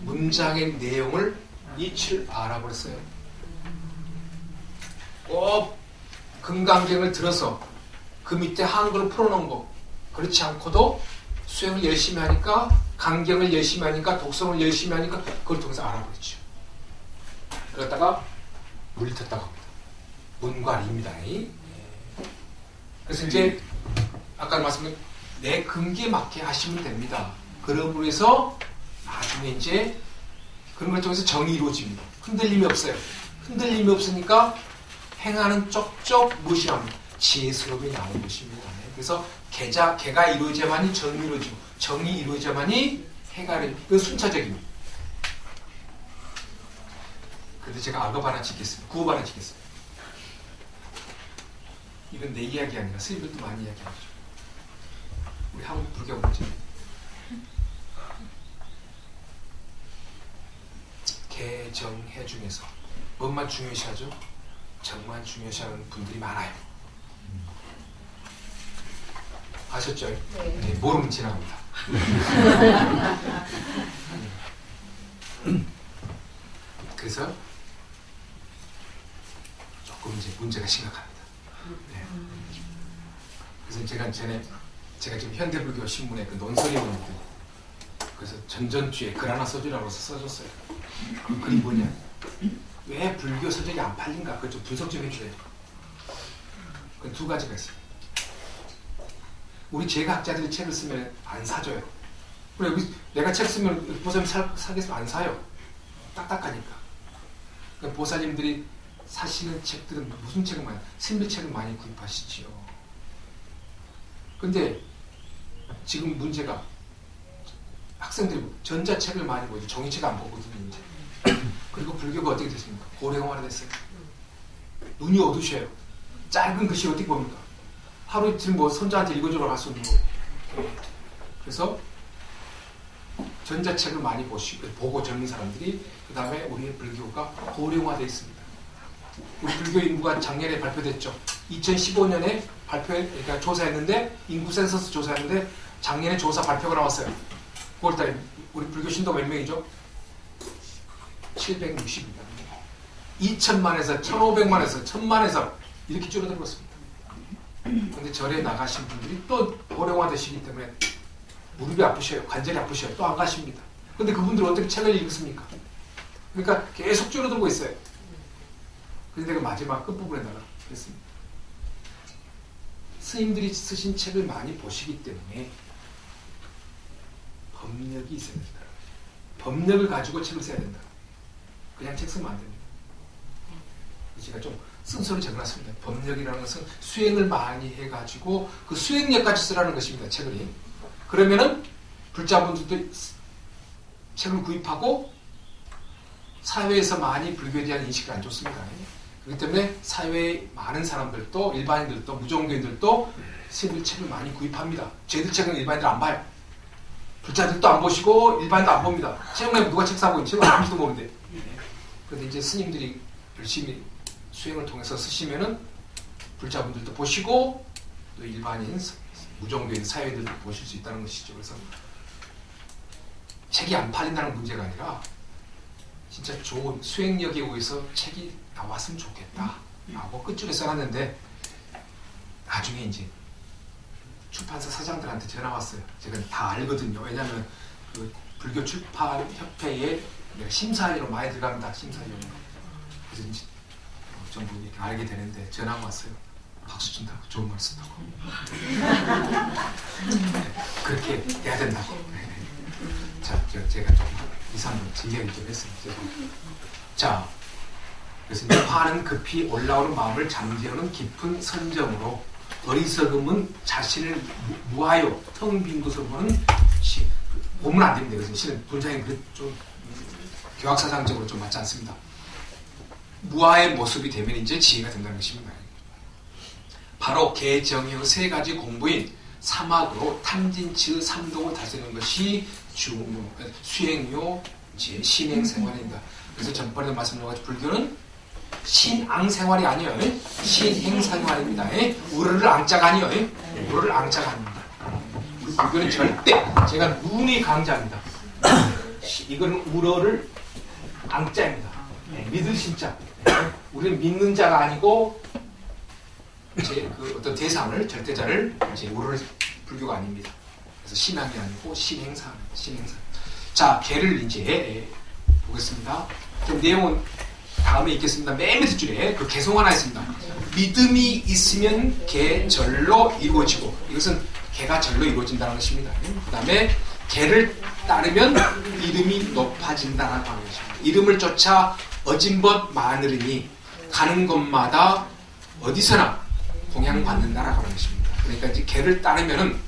문장의 내용을 이치를 알아버렸어요. 꼭 금강경을 들어서 그 밑에 한글을 풀어놓은 거 그렇지 않고도 수행을 열심히 하니까 강경을 열심히 하니까 독성을 열심히 하니까 그걸 통해서 알아버렸죠. 그러다가 물리 텄다고 합니다. 문괄입니다. 그래서 이제 아까 말씀드린 내 근기에 맞게 하시면 됩니다. 그러므로 해서 나중에 이제 그런 걸 통해서 정이 이루어집니다. 흔들림이 없어요. 흔들림이 없으니까 행하는 쪽쪽 무시함, 지혜스러움이 나오는 것입니다. 그래서 개가 이루어져야만이 정이 이루어지고 정이 이루어져야만이 해가 이루어지고 이건 순차적입니다. 그래도 제가 악업 하나 짓겠습니다. 구업 하나 짓겠습니다. 이건 내 이야기 아니라 스님들도 많이 이야기하죠. 우리 한국 불교 문제. 개정해 중에서 뭔만 중요시하죠? 정만 중요시하는 분들이 많아요. 아셨죠? 네, 모르면 지나갑니다. 그래서 조금 이제 문제가 심각합니다. 네. 그래서 제가 지금 현대불교 신문에 그 논설이 오는데 그래서 전전주에 글 하나 써주라고 해서 써줬어요. 그 글이 뭐냐? 왜 불교 서적이 안 팔린가? 그걸 좀 분석 좀 해줘요. 그 두 가지가 있어요. 우리 제과학자들이 책을 쓰면 안 사줘요. 그래, 내가 책 쓰면 보살님 사겠으면 안 사요. 딱딱하니까. 그러니까 보살님들이 사시는 책들은 무슨 책을 많이, 신비책을 많이 구입하시지요. 근데 지금 문제가 학생들이 전자책을 많이 보죠. 종이책 안 보거든요. 이제. 그리고 불교가 어떻게 됐습니까? 고령화가 됐어요. 눈이 어두셔요. 짧은 글씨 어떻게 봅니까? 하루 이틀 뭐 손자한테 읽어주라고 할 수 없는 거고. 그래서 전자책을 많이 보고 젊은 사람들이 그 다음에 우리의 불교가 고령화되어 있습니다. 우리 불교 인구가 작년에 발표됐죠. 2015년에 그러니까 조사했는데 인구 센서스 조사했는데 작년에 조사 발표가 나왔어요. 9월달에 우리 불교 신도 몇 명이죠? 760입니다. 2천만에서 1,500만에서 1,000만에서 이렇게 줄어들고 있습니다. 그런데 절에 나가신 분들이 또 고령화되시기 때문에 무릎이 아프셔요. 관절이 아프셔요. 또 안 가십니다. 그런데 그분들은 어떻게 책을 읽습니까? 그러니까 계속 줄어들고 있어요. 그래서 내가 마지막 끝부분에다가 그랬습니다. 스님들이 쓰신 책을 많이 보시기 때문에 법력이 있어야 된다. 법력을 가지고 책을 써야 된다. 그냥 책 쓰면 안 됩니다. 제가 좀 순서를 적어놨습니다. 법력이라는 것은 수행을 많이 해가지고 그 수행력까지 쓰라는 것입니다. 책을. 그러면은 불자분들도 책을 구입하고 사회에서 많이 불교에 대한 인식을 안 좋습니다. 그렇기 때문에 사회의 많은 사람들도 일반인들도 무종교인들도 스님들 책을 많이 구입합니다. 저희들 책은 일반인들 안 봐요. 불자들도 안 보시고 일반인도 안 봅니다. 최근에 누가 책 사고 있는지 아무도 모르는데. 그런데 이제 스님들이 열심히 수행을 통해서 쓰시면은 불자분들도 보시고 또 일반인 무종교인 사회들도 보실 수 있다는 것이죠. 그래서 책이 안 팔린다는 문제가 아니라 진짜 좋은 수행력에 의해서 책이 나왔으면 좋겠다 라고 끝줄에 써놨는데 나중에 이제 출판사 사장들한테 전화 왔어요. 제가 다 알거든요. 왜냐하면 그 불교 출판협회에 내가 심사위로 많이 들어갑니다. 심사위로. 그래서 이제 전부 이렇게 알게 되는데 전화가 왔어요. 박수 친다고 좋은 말 쓴다고. 그렇게 해야 된다고. 자, 제가 좀 2, 3분 진리하기 좀 했습니다. 자, 그래서 이제 화는 급히 올라오는 마음을 잠재우는 깊은 선정으로 어리석음은 자신을 무하여 텅 빈 것을 보는 보면 안 됩니다. 그래서 실은 분장이 좀 교학사상적으로 좀 맞지 않습니다. 무아의 모습이 되면 이제 지혜가 된다는 것입니다. 바로 개정의 세 가지 공부인 사막으로 탐진치의 삼동을 다스리는 것이 수행요, 신행생활입니다. 그래서 전번에 말씀드린 불교는 신앙생활이 아니에요. 신행생활입니다. 우르를 앙자가 아니에요. 우르를 앙자가 아닙니다. 불교는 절대 제가 눈이 강자입니다. 이거는 우러를 앙자입니다. 믿을 신자. 우리는 믿는 자가 아니고 그 어떤 대상을 절대자를 이제 우러를 불교가 아닙니다. 그래서 신앙이 아니고 신행사. 자, 개를 이제 보겠습니다. 좀 내용은 다음에 읽겠습니다. 맨 밑에 줄에 그 개송 하나 있습니다. 믿음이 있으면 개절로 이루어지고, 이것은 개가 절로 이루어진다는 것입니다. 그 다음에 개를 따르면 이름이 높아진다는 것입니다. 이름을 쫓아 어진벗 마늘이니 가는 곳마다 어디서나 공양받는다라고 하는 것입니다. 그러니까 이제 개를 따르면은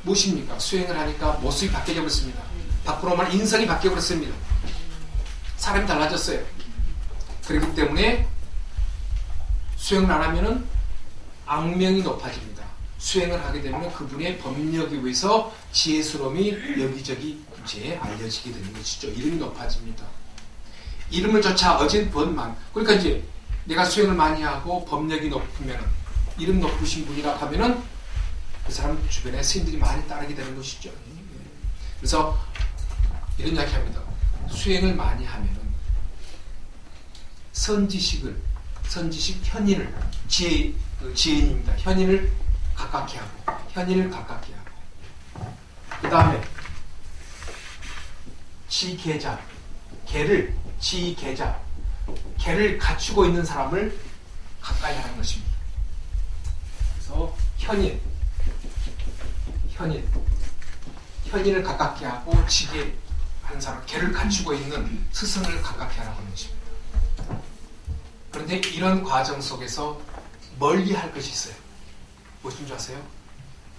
무엇입니까? 수행을 하니까 모습이 바뀌어 버렸습니다. 밖으로 말하면 인성이 바뀌어 버렸습니다. 사람이 달라졌어요. 그렇기 때문에 수행을 안 하면은 악명이 높아집니다. 수행을 하게 되면 그분의 법력에 의해서 지혜스러움이 여기저기 이제 알려지게 되는 것이죠. 이름이 높아집니다. 이름을 쫓아 어진 번만. 그러니까 이제 내가 수행을 많이 하고 법력이 높으면 이름 높으신 분이라 하면은 그 사람 주변에 스님들이 많이 따르게 되는 것이죠. 그래서 이런 이야기 합니다. 수행을 많이 하면은 선지식 현인을 지혜인입니다. 현인을 가깝게 하고 현인을 가깝게 하고 그 다음에 지계자 개를 갖추고 있는 사람을 가까이 하는 것입니다. 그래서 현인을 가깝게 하고 지게 하는 사람, 개를 갖추고 있는 스승을 가깝게 하라고 하는 것입니다. 그런데 이런 과정 속에서 멀리 할 것이 있어요. 무엇인 줄 아세요?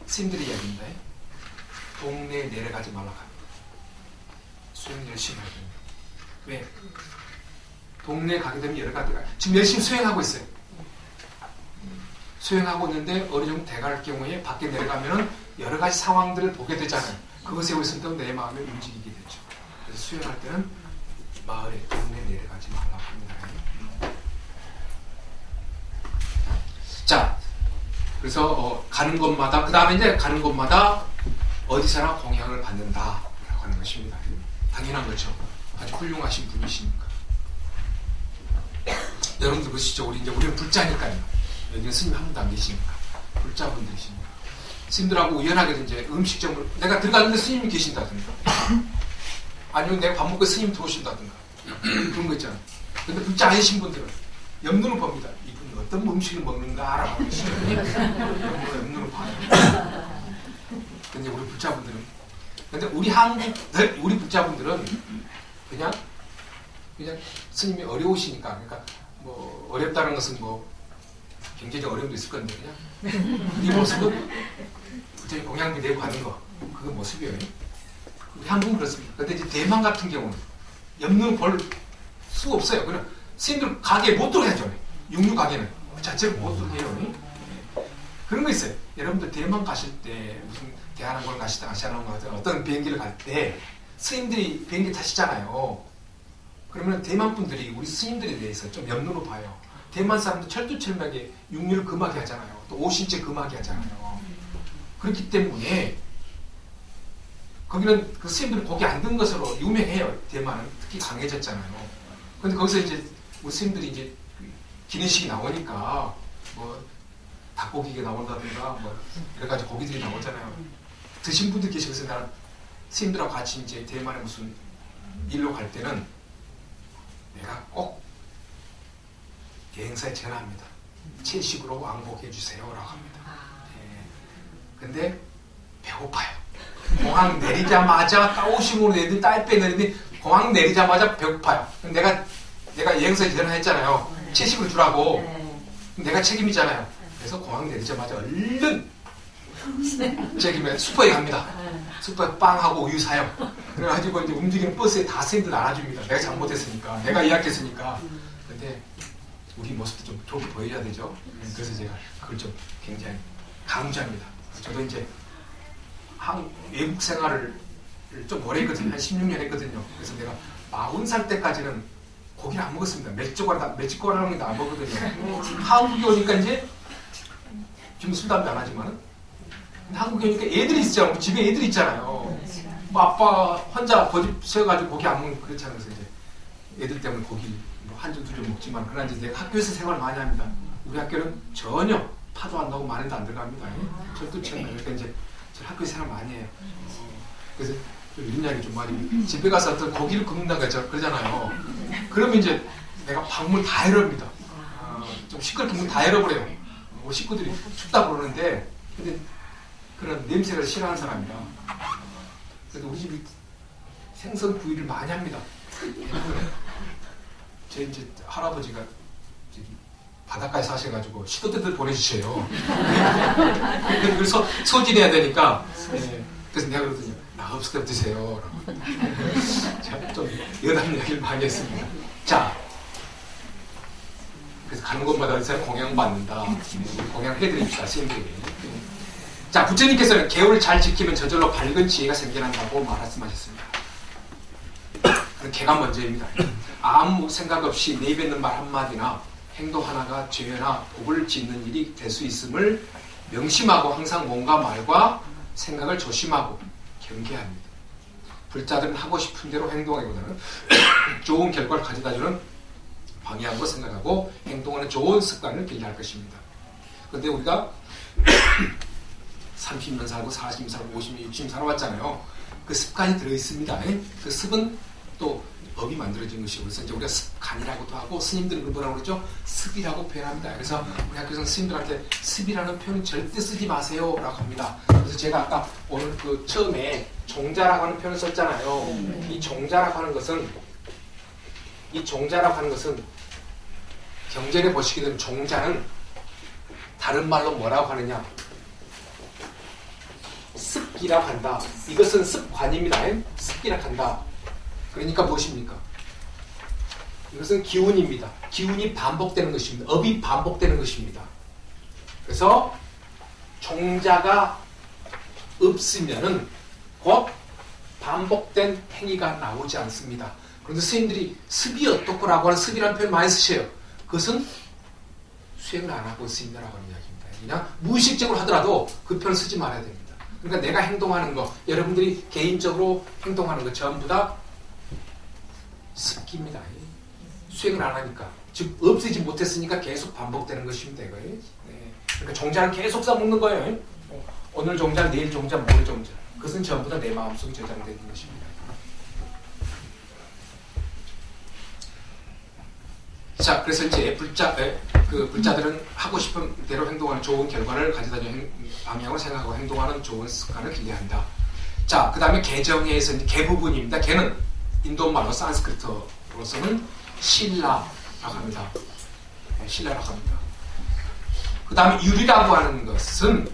스님들의 이야기입니다. 동네에 내려가지 말라고 합니다. 수행 열심히 해야 됩니다. 왜? 동네에 가게 되면 여러 가지가 지금 열심히 수행하고 있어요. 수행하고 있는데 어느 정도 돼갈 경우에 밖에 내려가면은 여러 가지 상황들을 보게 되잖아요. 그것에 의해서 또 내 마음이 움직이게 되죠. 그래서 수행할 때는 마을에 동네에 내려가지 말라고 합니다. 자, 그래서 가는 곳마다 그 다음에 이제 가는 곳마다 어디서나 공양을 받는다라고 하는 것입니다. 당연한 거죠. 아주 훌륭하신 분이시니까. 여러분들 보시죠. 우리는 불자니까요. 여기는 스님 한 분도 안 계시니까 불자분들이시니까 스님들하고 우연하게 이제 음식점을 내가 들어갔는데 스님이 계신다든가 아니면 내가 밥 먹고 스님 들어오신다든가 그런 거 있잖아요. 근데 불자 아니신 분들은 옆눈을 봅니다. 이분 어떤 음식을 먹는가 알아보시죠. 옆눈을 봐요. 근데 우리 불자분들은 근데 우리 불자분들은 그냥 스님이 어려우시니까, 그러니까 뭐 어렵다는 것은 뭐 경제적 어려움도 있을 건데 그냥 이 모습은 부처님 공양비 내고 가는 거, 그거 모습이에요. 우리 한국은 그렇습니다. 근데 이제 대만 같은 경우는 염는 볼 수 없어요. 그냥 스님들 가게에 못 들어게 하죠. 육류 가게는 자체로 못 들어게 해요. 그런 거 있어요. 여러분들 대만 가실 때 무슨 대한항공을 가시다 아시아나항공 같은 어떤 비행기를 갈 때 스님들이 비행기 타시잖아요. 그러면 대만 분들이 우리 스님들에 대해서 좀 염려로 봐요. 대만 사람들 철두철미하게 육류를 금하게 하잖아요. 또 오신째 금하게 하잖아요. 그렇기 때문에 거기는 그 스님들이 고기 안 든 것으로 유명해요. 대만은 특히 강해졌잖아요. 근데 거기서 이제 우리 스님들이 이제 기내식이 나오니까 뭐 닭고기가 나온다든가 뭐 여러 가지 고기들이 나오잖아요. 드신 분들 계시면서 나는 스님들하고 같이 이제 대만에 무슨 일로 갈 때는 내가 꼭 여행사에 전화합니다. 채식으로 왕복해 주세요라고 합니다. 근데 배고파요. 공항 내리자마자 까오심으로 내리든 딸배 내리든 공항 내리자마자 배고파요. 내가 여행사에 전화했잖아요. 채식으로 주라고. 내가 책임이잖아요. 그래서 공항 내리자마자 얼른 책임에 슈퍼에 갑니다. 슈퍼에 빵하고 우유 사요. 그래가지고 이제 움직이는 버스에 다 스님들 나눠줍니다. 내가 잘못했으니까, 내가 예약했으니까. 근데 우리 모습도 좀 좋게 보여야 되죠. 그래서 제가 그걸 좀 굉장히 강조합니다. 저도 이제 외국 생활을 좀 오래 했거든요. 한 16년 했거든요. 그래서 내가 40살 때까지는 고기를 안 먹었습니다. 멸치꼬라는 안 먹거든요. 한국에 오니까 이제 지금 술, 담배 안 하지만은 한국에 오니까 애들이 있잖아요. 집에 애들이 있잖아요. 뭐 아빠 혼자 고집 세워가지고 고기 안 먹는 그렇잖아요. 그래서 이제 애들 때문에 고기 뭐 한 점, 두 점 먹지만 그러나 이제 내가 학교에서 생활을 많이 합니다. 우리 학교는 전혀 파도 안 나고 마늘도 안 들어갑니다. 절도 처음 그러니까 이제 학교에서 생활 많이 해요. 그래서 이런 이야기 좀 많이 집에 가서 어떤 고기를 굽는다고 그러잖아요. 그러면 이제 내가 방문 다 열어봅니다. 좀 시끄럽게 문 다 열어버려요. 우리 식구들이 춥다 그러는데 근데 그런 냄새를 싫어하는 사람이라. 그래서 우리 집이 생선 구이를 많이 합니다. 제 이제 할아버지가 바닷가에 사셔가지고 시도 때도 보내주셔요. 그래서 소진해야 되니까. 그래서 내가 그러더니 나 없을 때 드세요. 제가 좀 여담 이야기를 많이 했습니다. 자, 그래서 가는 곳마다 공양받는다. 공양해드립시다, 스님들이. 자, 부처님께서는 계율을 잘 지키면 저절로 밝은 지혜가 생겨난다고 말씀하셨습니다. 개가 먼저입니다. 아무 생각 없이 내뱉는 말 한마디나 행동 하나가 죄나 복을 짓는 일이 될 수 있음을 명심하고 항상 몸과 말과 생각을 조심하고 경계해야 합니다. 불자들은 하고 싶은 대로 행동하기보다는 좋은 결과를 가져다주는 방향으로 생각하고 행동하는 좋은 습관을 길러야 할 것입니다. 그런데 우리가 30년 살고 40년 살고 50년, 60년 살아왔잖아요. 그 습관이 들어있습니다. 그 습은 또 법이 만들어진 것이고, 그래서 이제 우리가 습관이라고도 하고, 스님들은 그걸 뭐라고 그러죠? 습이라고 표현합니다. 그래서 우리 학교에서는 스님들한테 습이라는 표현 절대 쓰지 마세요 라고 합니다. 그래서 제가 아까 오늘 그 처음에 종자라고 하는 표현을 썼잖아요. 이 종자라고 하는 것은 경전에 보시게 되면 종자는 다른 말로 뭐라고 하느냐? 습기라고 한다. 이것은 습관입니다. 습기라고 한다. 그러니까 무엇입니까? 이것은 기운입니다. 기운이 반복되는 것입니다. 업이 반복되는 것입니다. 그래서 종자가 없으면은 곧 반복된 행위가 나오지 않습니다. 그런데 스님들이 습이 어떻고라고 하는 습이라는 표현 많이 쓰셔요. 그것은 수행을 안 하고 있습니다라고 하는 이야기입니다. 그냥 무의식적으로 하더라도 그 표현을 쓰지 말아야 됩니다. 그러니까 내가 행동하는 거, 여러분들이 개인적으로 행동하는 거 전부 다 습기입니다. 수행을 안 하니까. 즉 없애지 못했으니까 계속 반복되는 것입니다. 네. 그러니까 종자를 계속 써먹는 거예요. 오늘 종자, 내일 종자, 모레 종자. 그것은 전부 다 내 마음속에 저장되는 것입니다. 자, 그래서 이제 불자들은 하고 싶은 대로 행동하는 좋은 결과를 가져다주는 방향을 생각하고 행동하는 좋은 습관을 길러야 한다. 자, 그 다음에 개정에서 이제 개 부분입니다. 개는 인도말로 산스크리트로서는 신라라고 합니다. 네, 신라라고 합니다. 그 다음에 율이라고 하는 것은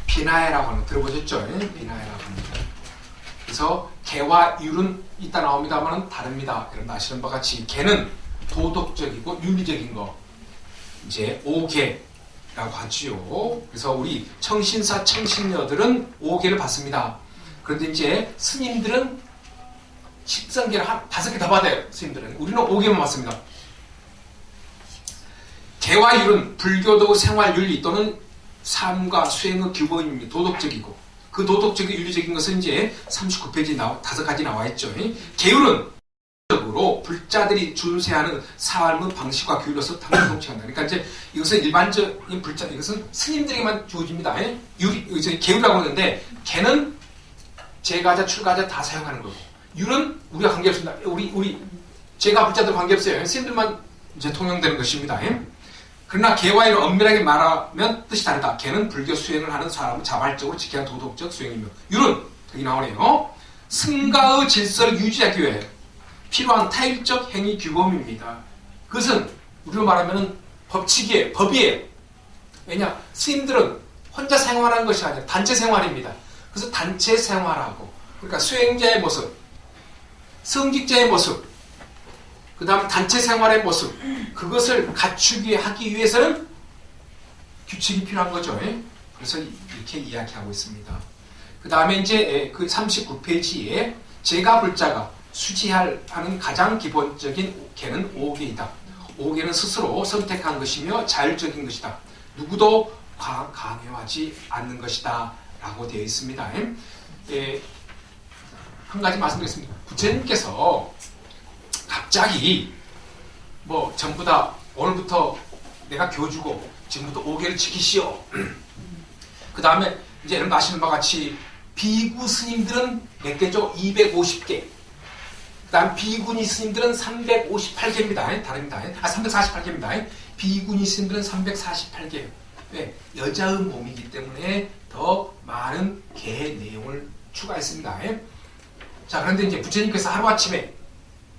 비나해라고 하는 거 들어보셨죠? 비나해라고 합니다. 그래서 개와 율은 이따 나옵니다만 다릅니다. 여러분 아시는 바와 같이 개는 도덕적이고 윤리적인 거 이제 오개라고 하지요. 그래서 우리 청신사 청신녀들은 오개를 받습니다. 그런데 이제 스님들은 10성계를 한 5개 더 받아요. 스님들은. 우리는 5개만 받습니다. 개와 율은 불교도 생활 윤리 또는 삶과 수행의 규범입니다. 도덕적이고 그 도덕적인 윤리적인 것은 이제 39페이지 5가지 나와 있죠. 계율은 적으로 불자들이 준수하는 삶의 방식과 규율로서 당을 통치한다. 그러니까 이제 이것은 일반적인 불자, 이것은 스님들에게만 주어집니다. 율이, 계율이라고 하는데 개는 제가자, 출가자 다 사용하는 거고 율은 우리가 관계없습니다. 우리 제가 불자들 관계없어요. 스님들만 이제 통용되는 것입니다. 그러나 개와 율은 엄밀하게 말하면 뜻이 다르다. 개는 불교 수행을 하는 사람은 자발적으로 지켜야 하는 도덕적 수행이며 율은 여기 나오네요. 승가의 질서를 유지하기 위해 필요한 타일적 행위 규범입니다. 그것은 우리로 말하면 법칙이에요. 법이에요. 왜냐? 스님들은 혼자 생활하는 것이 아니라 단체 생활입니다. 그래서 단체 생활하고 그러니까 수행자의 모습, 성직자의 모습, 그 다음 단체 생활의 모습 그것을 갖추기 하기 위해서는 규칙이 필요한 거죠. 그래서 이렇게 이야기하고 있습니다. 그 다음에 이제 그 39페이지에 제가 불자가 수지할 하는 가장 기본적인 개는 오개이다. 오개는 스스로 선택한 것이며 자율적인 것이다. 누구도 강요하지 않는 것이다. 라고 되어 있습니다. 한 가지 말씀드리겠습니다. 부처님께서 갑자기 뭐 전부 다 오늘부터 내가 교주고 지금부터 오개를 지키시오. 그 다음에 이제 여러분 아시는 바와 같이 비구 스님들은 몇 개죠? 250개. 그 다음 비구니 스님들은 358개입니다. 다릅니다. 348개입니다. 비구니 스님들은 348개예요. 왜? 여자의 몸이기 때문에 더 많은 개의 내용을 추가했습니다. 자, 그런데 이제 부처님께서 하루아침에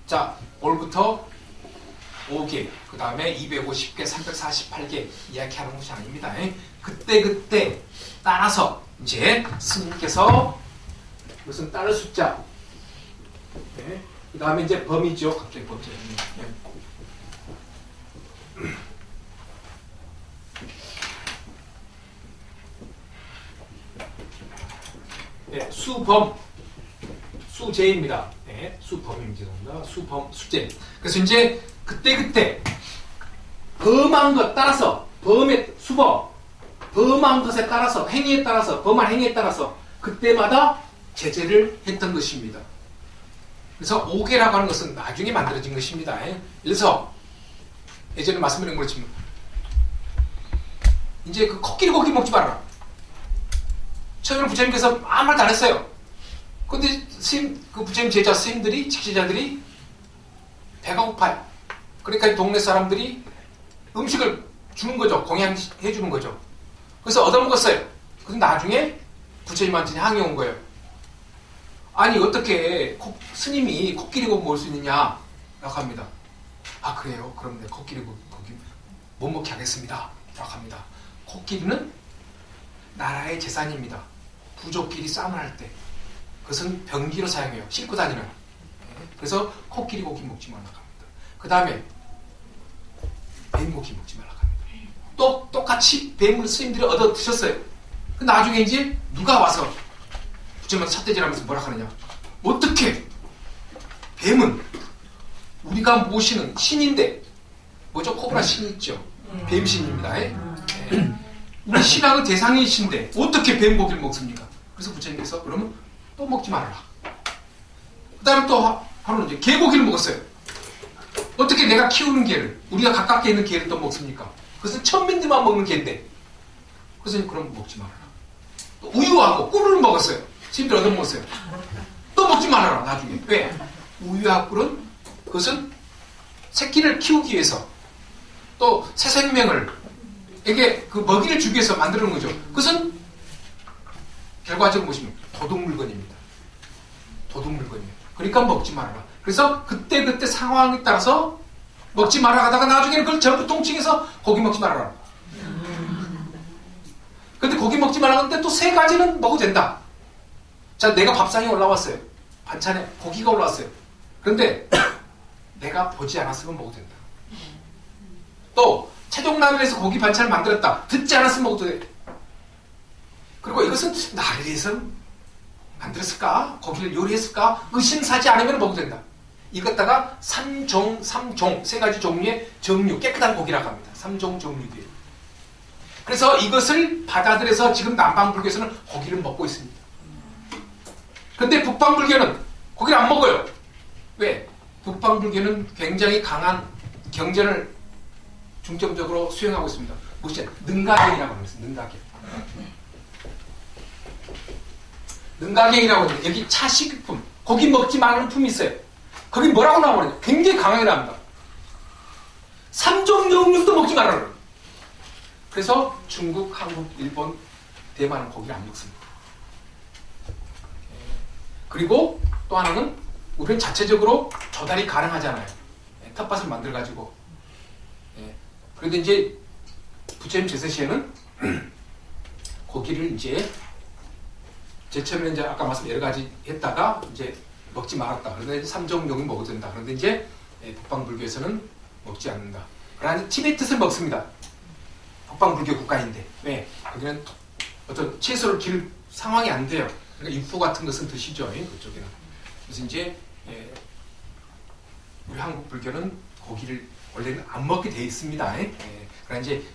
자, 오늘부터 5개, 그 다음에 250개, 348개 이야기하는 것이 아닙니다. 그때 따라서 이제 스님께서 무슨 따를 숫자, 그 다음에 이제 범위죠. 갑자기 범죄. 수범, 수제입니다. 수범입니다. 수범, 수제. 그래서 이제 그때 범한 것 따라서 범의 수범, 범한 것에 따라서 행위에 따라서 범한 행위에 따라서 그때마다 제재를 했던 것입니다. 그래서 오개라고 하는 것은 나중에 만들어진 것입니다. 그래서 예전에 말씀드린 것처럼 이제 그 코끼리 고기 먹지 말아라. 처음에는 부처님께서 아무 말도 안 했어요. 근데 그 부처님 제자 스님들이, 직제자들이 배가 고파요. 그러니까 동네 사람들이 음식을 주는 거죠. 공양해 주는 거죠. 그래서 얻어먹었어요. 그래서 나중에 부처님한테 항의 온 거예요. 아니 어떻게 스님이 코끼리 고기 먹을 수 있느냐 라고 합니다. 아 그래요? 그럼 내 코끼리 고기 못 먹게 하겠습니다 라고 합니다. 코끼리는 나라의 재산입니다. 부족끼리 싸움을 할 때 그것은 병기로 사용해요. 싣고 다니는. 그래서 코끼리 고기 먹지 말라고 합니다. 그 다음에 뱀 고기 먹지 말라고 합니다. 또 똑같이 뱀을 스님들이 얻어 드셨어요. 나중에 이제 누가 와서 부처님한테 삿대질하면서 뭐라 하느냐. 어떻게 뱀은 우리가 모시는 신인데 뭐죠? 코브라 신이 있죠. 뱀신입니다. 우리 신앙의 대상이신데 어떻게 뱀 고기를 먹습니까? 그래서 부처님께서 그러면 또 먹지 말아라. 그 다음에 또 하루는 이제 개고기를 먹었어요. 어떻게 내가 키우는 개를, 우리가 가깝게 있는 개를 또 먹습니까? 그것은 천민들만 먹는 개인데. 그래서 그럼 먹지 말아라. 또 우유하고 꿀을 먹었어요. 스님들 얻어먹었어요. 또 먹지 말아라 나중에. 왜? 우유하고 꿀은 그것은 새끼를 키우기 위해서 또 새 생명을 에게 그 먹이를 주기 위해서 만드는 거죠. 그것은 결과적으로 보시면 도둑 물건입니다. 도둑 물건이에요. 그러니까 먹지 말아라. 그래서 그때 상황에 따라서 먹지 말아 하다가 나중에는 그걸 전부 통칭해서 고기 먹지 말아라. 근데 고기 먹지 말라 하는데 또 세 가지는 먹어도 된다. 자, 내가 밥상에 올라왔어요. 반찬에 고기가 올라왔어요. 그런데 내가 보지 않았으면 먹어도 된다. 또 채종나물에서 고기 반찬을 만들었다. 듣지 않았으면 먹어도 돼. 그리고 이것은 나를 위해서 만들었을까? 고기를 요리했을까? 의심사지 않으면 먹어도 된다. 이것다가 삼종 세 가지 종류의 정류, 깨끗한 고기라고 합니다. 삼종 정류기예요. 그래서 이것을 받아들여서 지금 남방불교에서는 고기를 먹고 있습니다. 근데 북방불교는 고기를 안 먹어요. 왜? 북방불교는 굉장히 강한 경전을 중점적으로 수행하고 있습니다. 무엇이냐? 능가경이라고 합니다. 능가경. 능가경이라고 하죠. 여기 차식품, 고기 먹지 말라는 품이 있어요. 거기 뭐라고 나오느냐? 굉장히 강하게 나옵니다. 삼종용육도 먹지 말라는. 그래서 중국, 한국, 일본, 대만은 고기를 안 먹습니다. 그리고 또 하나는 우리는 자체적으로 조달이 가능하잖아요. 텃밭을 만들어가지고. 그런데 이제 부처님 제세시에는 고기를 이제 제처음에는 이제 아까 말씀 여러 가지 했다가 이제 먹지 말았다. 그런데 삼종용이 먹어도 된다. 그런데 이제 북방불교에서는 먹지 않는다. 그러나 티베트에서 먹습니다. 북방불교 국가인데 왜? 여기는 어떤 채소를 기를 상황이 안 돼요. 그러니까 육포 같은 것은 드시죠. 그쪽에는. 그래서 이제 우리 한국 불교는 고기를 원래는 안 먹게 돼 있습니다. 그러나 이제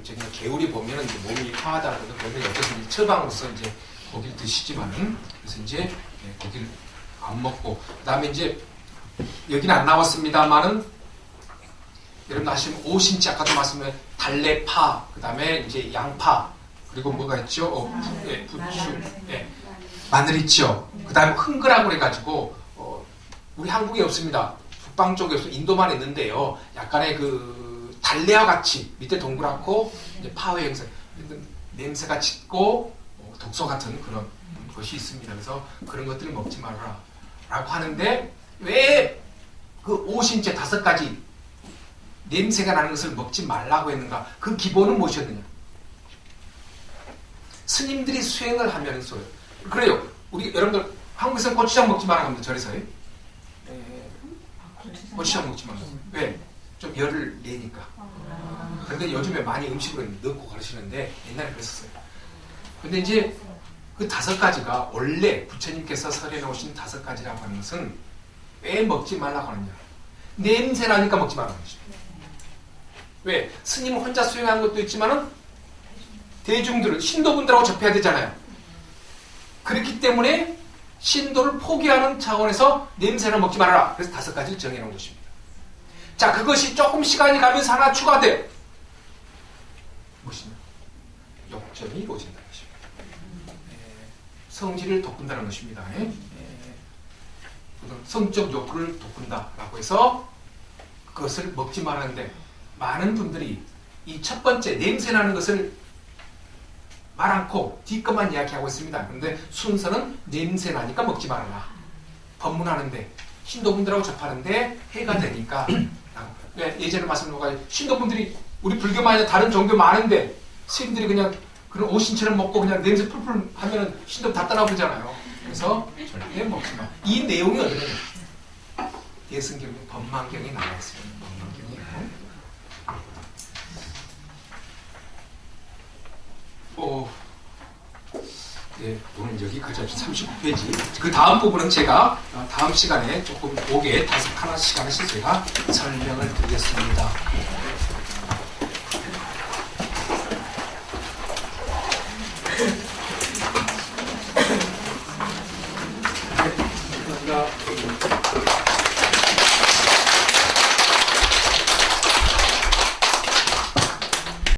저기 개울이 보면은 이제 몸이 화하다 그러면 어쨌든 처방으로서 이제 고기를 드시지만은 그래서 이제 고기를 안 먹고 그다음에 이제 여기는 안 나왔습니다만은 여러분 아시면 오신치 아까도 말씀드린 달래파 그다음에 이제 양파 그리고 뭐가 있죠? 부추, 마늘 있죠. 그다음에 흥그라고 그래가지고 우리 한국에 없습니다. 북방 쪽에 없어 인도만 있는데요. 약간의 그 달래와 같이 밑에 동그랗고 이제 파의 형상, 냄새가 짙고 독소 같은 그런 것이 있습니다. 그래서 그런 것들을 먹지 말아라 라고 하는데 왜 그 오신제 5가지 냄새가 나는 것을 먹지 말라고 했는가? 그 기본은 무엇이었느냐? 스님들이 수행을 하면서요. 그래요. 우리 여러분들 한국에서는 고추장 먹지 말라고 합니다. 절에서요. 고추장 먹지 말라고. 왜? 좀 열을 내니까. 그런데 요즘에 많이 음식으로 넣고 가르치는데 옛날에 그랬었어요. 근데 이제 그 5가지가 원래 부처님께서 설해 놓으신 5가지라고 하는 것은 왜 먹지 말라고 하느냐? 냄새 나니까 먹지 말라고 하는 것입니다. 왜? 스님 혼자 수행하는 것도 있지만은 대중들은 신도분들하고 접해야 되잖아요. 그렇기 때문에 신도를 포기하는 차원에서 냄새를 먹지 말아라. 그래서 5가지를 정해놓은 것입니다. 자, 그것이 조금 시간이 가면서 하나 추가돼요. 무엇이냐? 욕점이 이루어진다는 것입니다. 성질을 돋군다는 것입니다. 성적 욕구를 돋군다라고 해서 그것을 먹지 말았는데 많은 분들이 이 첫 번째 냄새나는 것을 말 않고 뒤것만 이야기하고 있습니다. 그런데 순서는 냄새나니까 먹지 말아라. 법문하는데 신도분들하고 접하는데 해가 되니까 예전에 말씀드린 것같이 신도분들이 우리 불교만 아니라 다른 종교 많은데 스님들이 그냥 그런 오신처럼 먹고 그냥 냄새 풀풀 하면은 신도 다 떠나버리잖아요. 그래서 절대 먹지 마. 이 내용이 어디냐? 대승경 법망경에 나와 있습니다. 법망경이요. 오늘 여기까지 39페이지. 그 다음 부분은 제가 다음 시간에 조금 5개, 5시간씩 제가 설명을 드리겠습니다.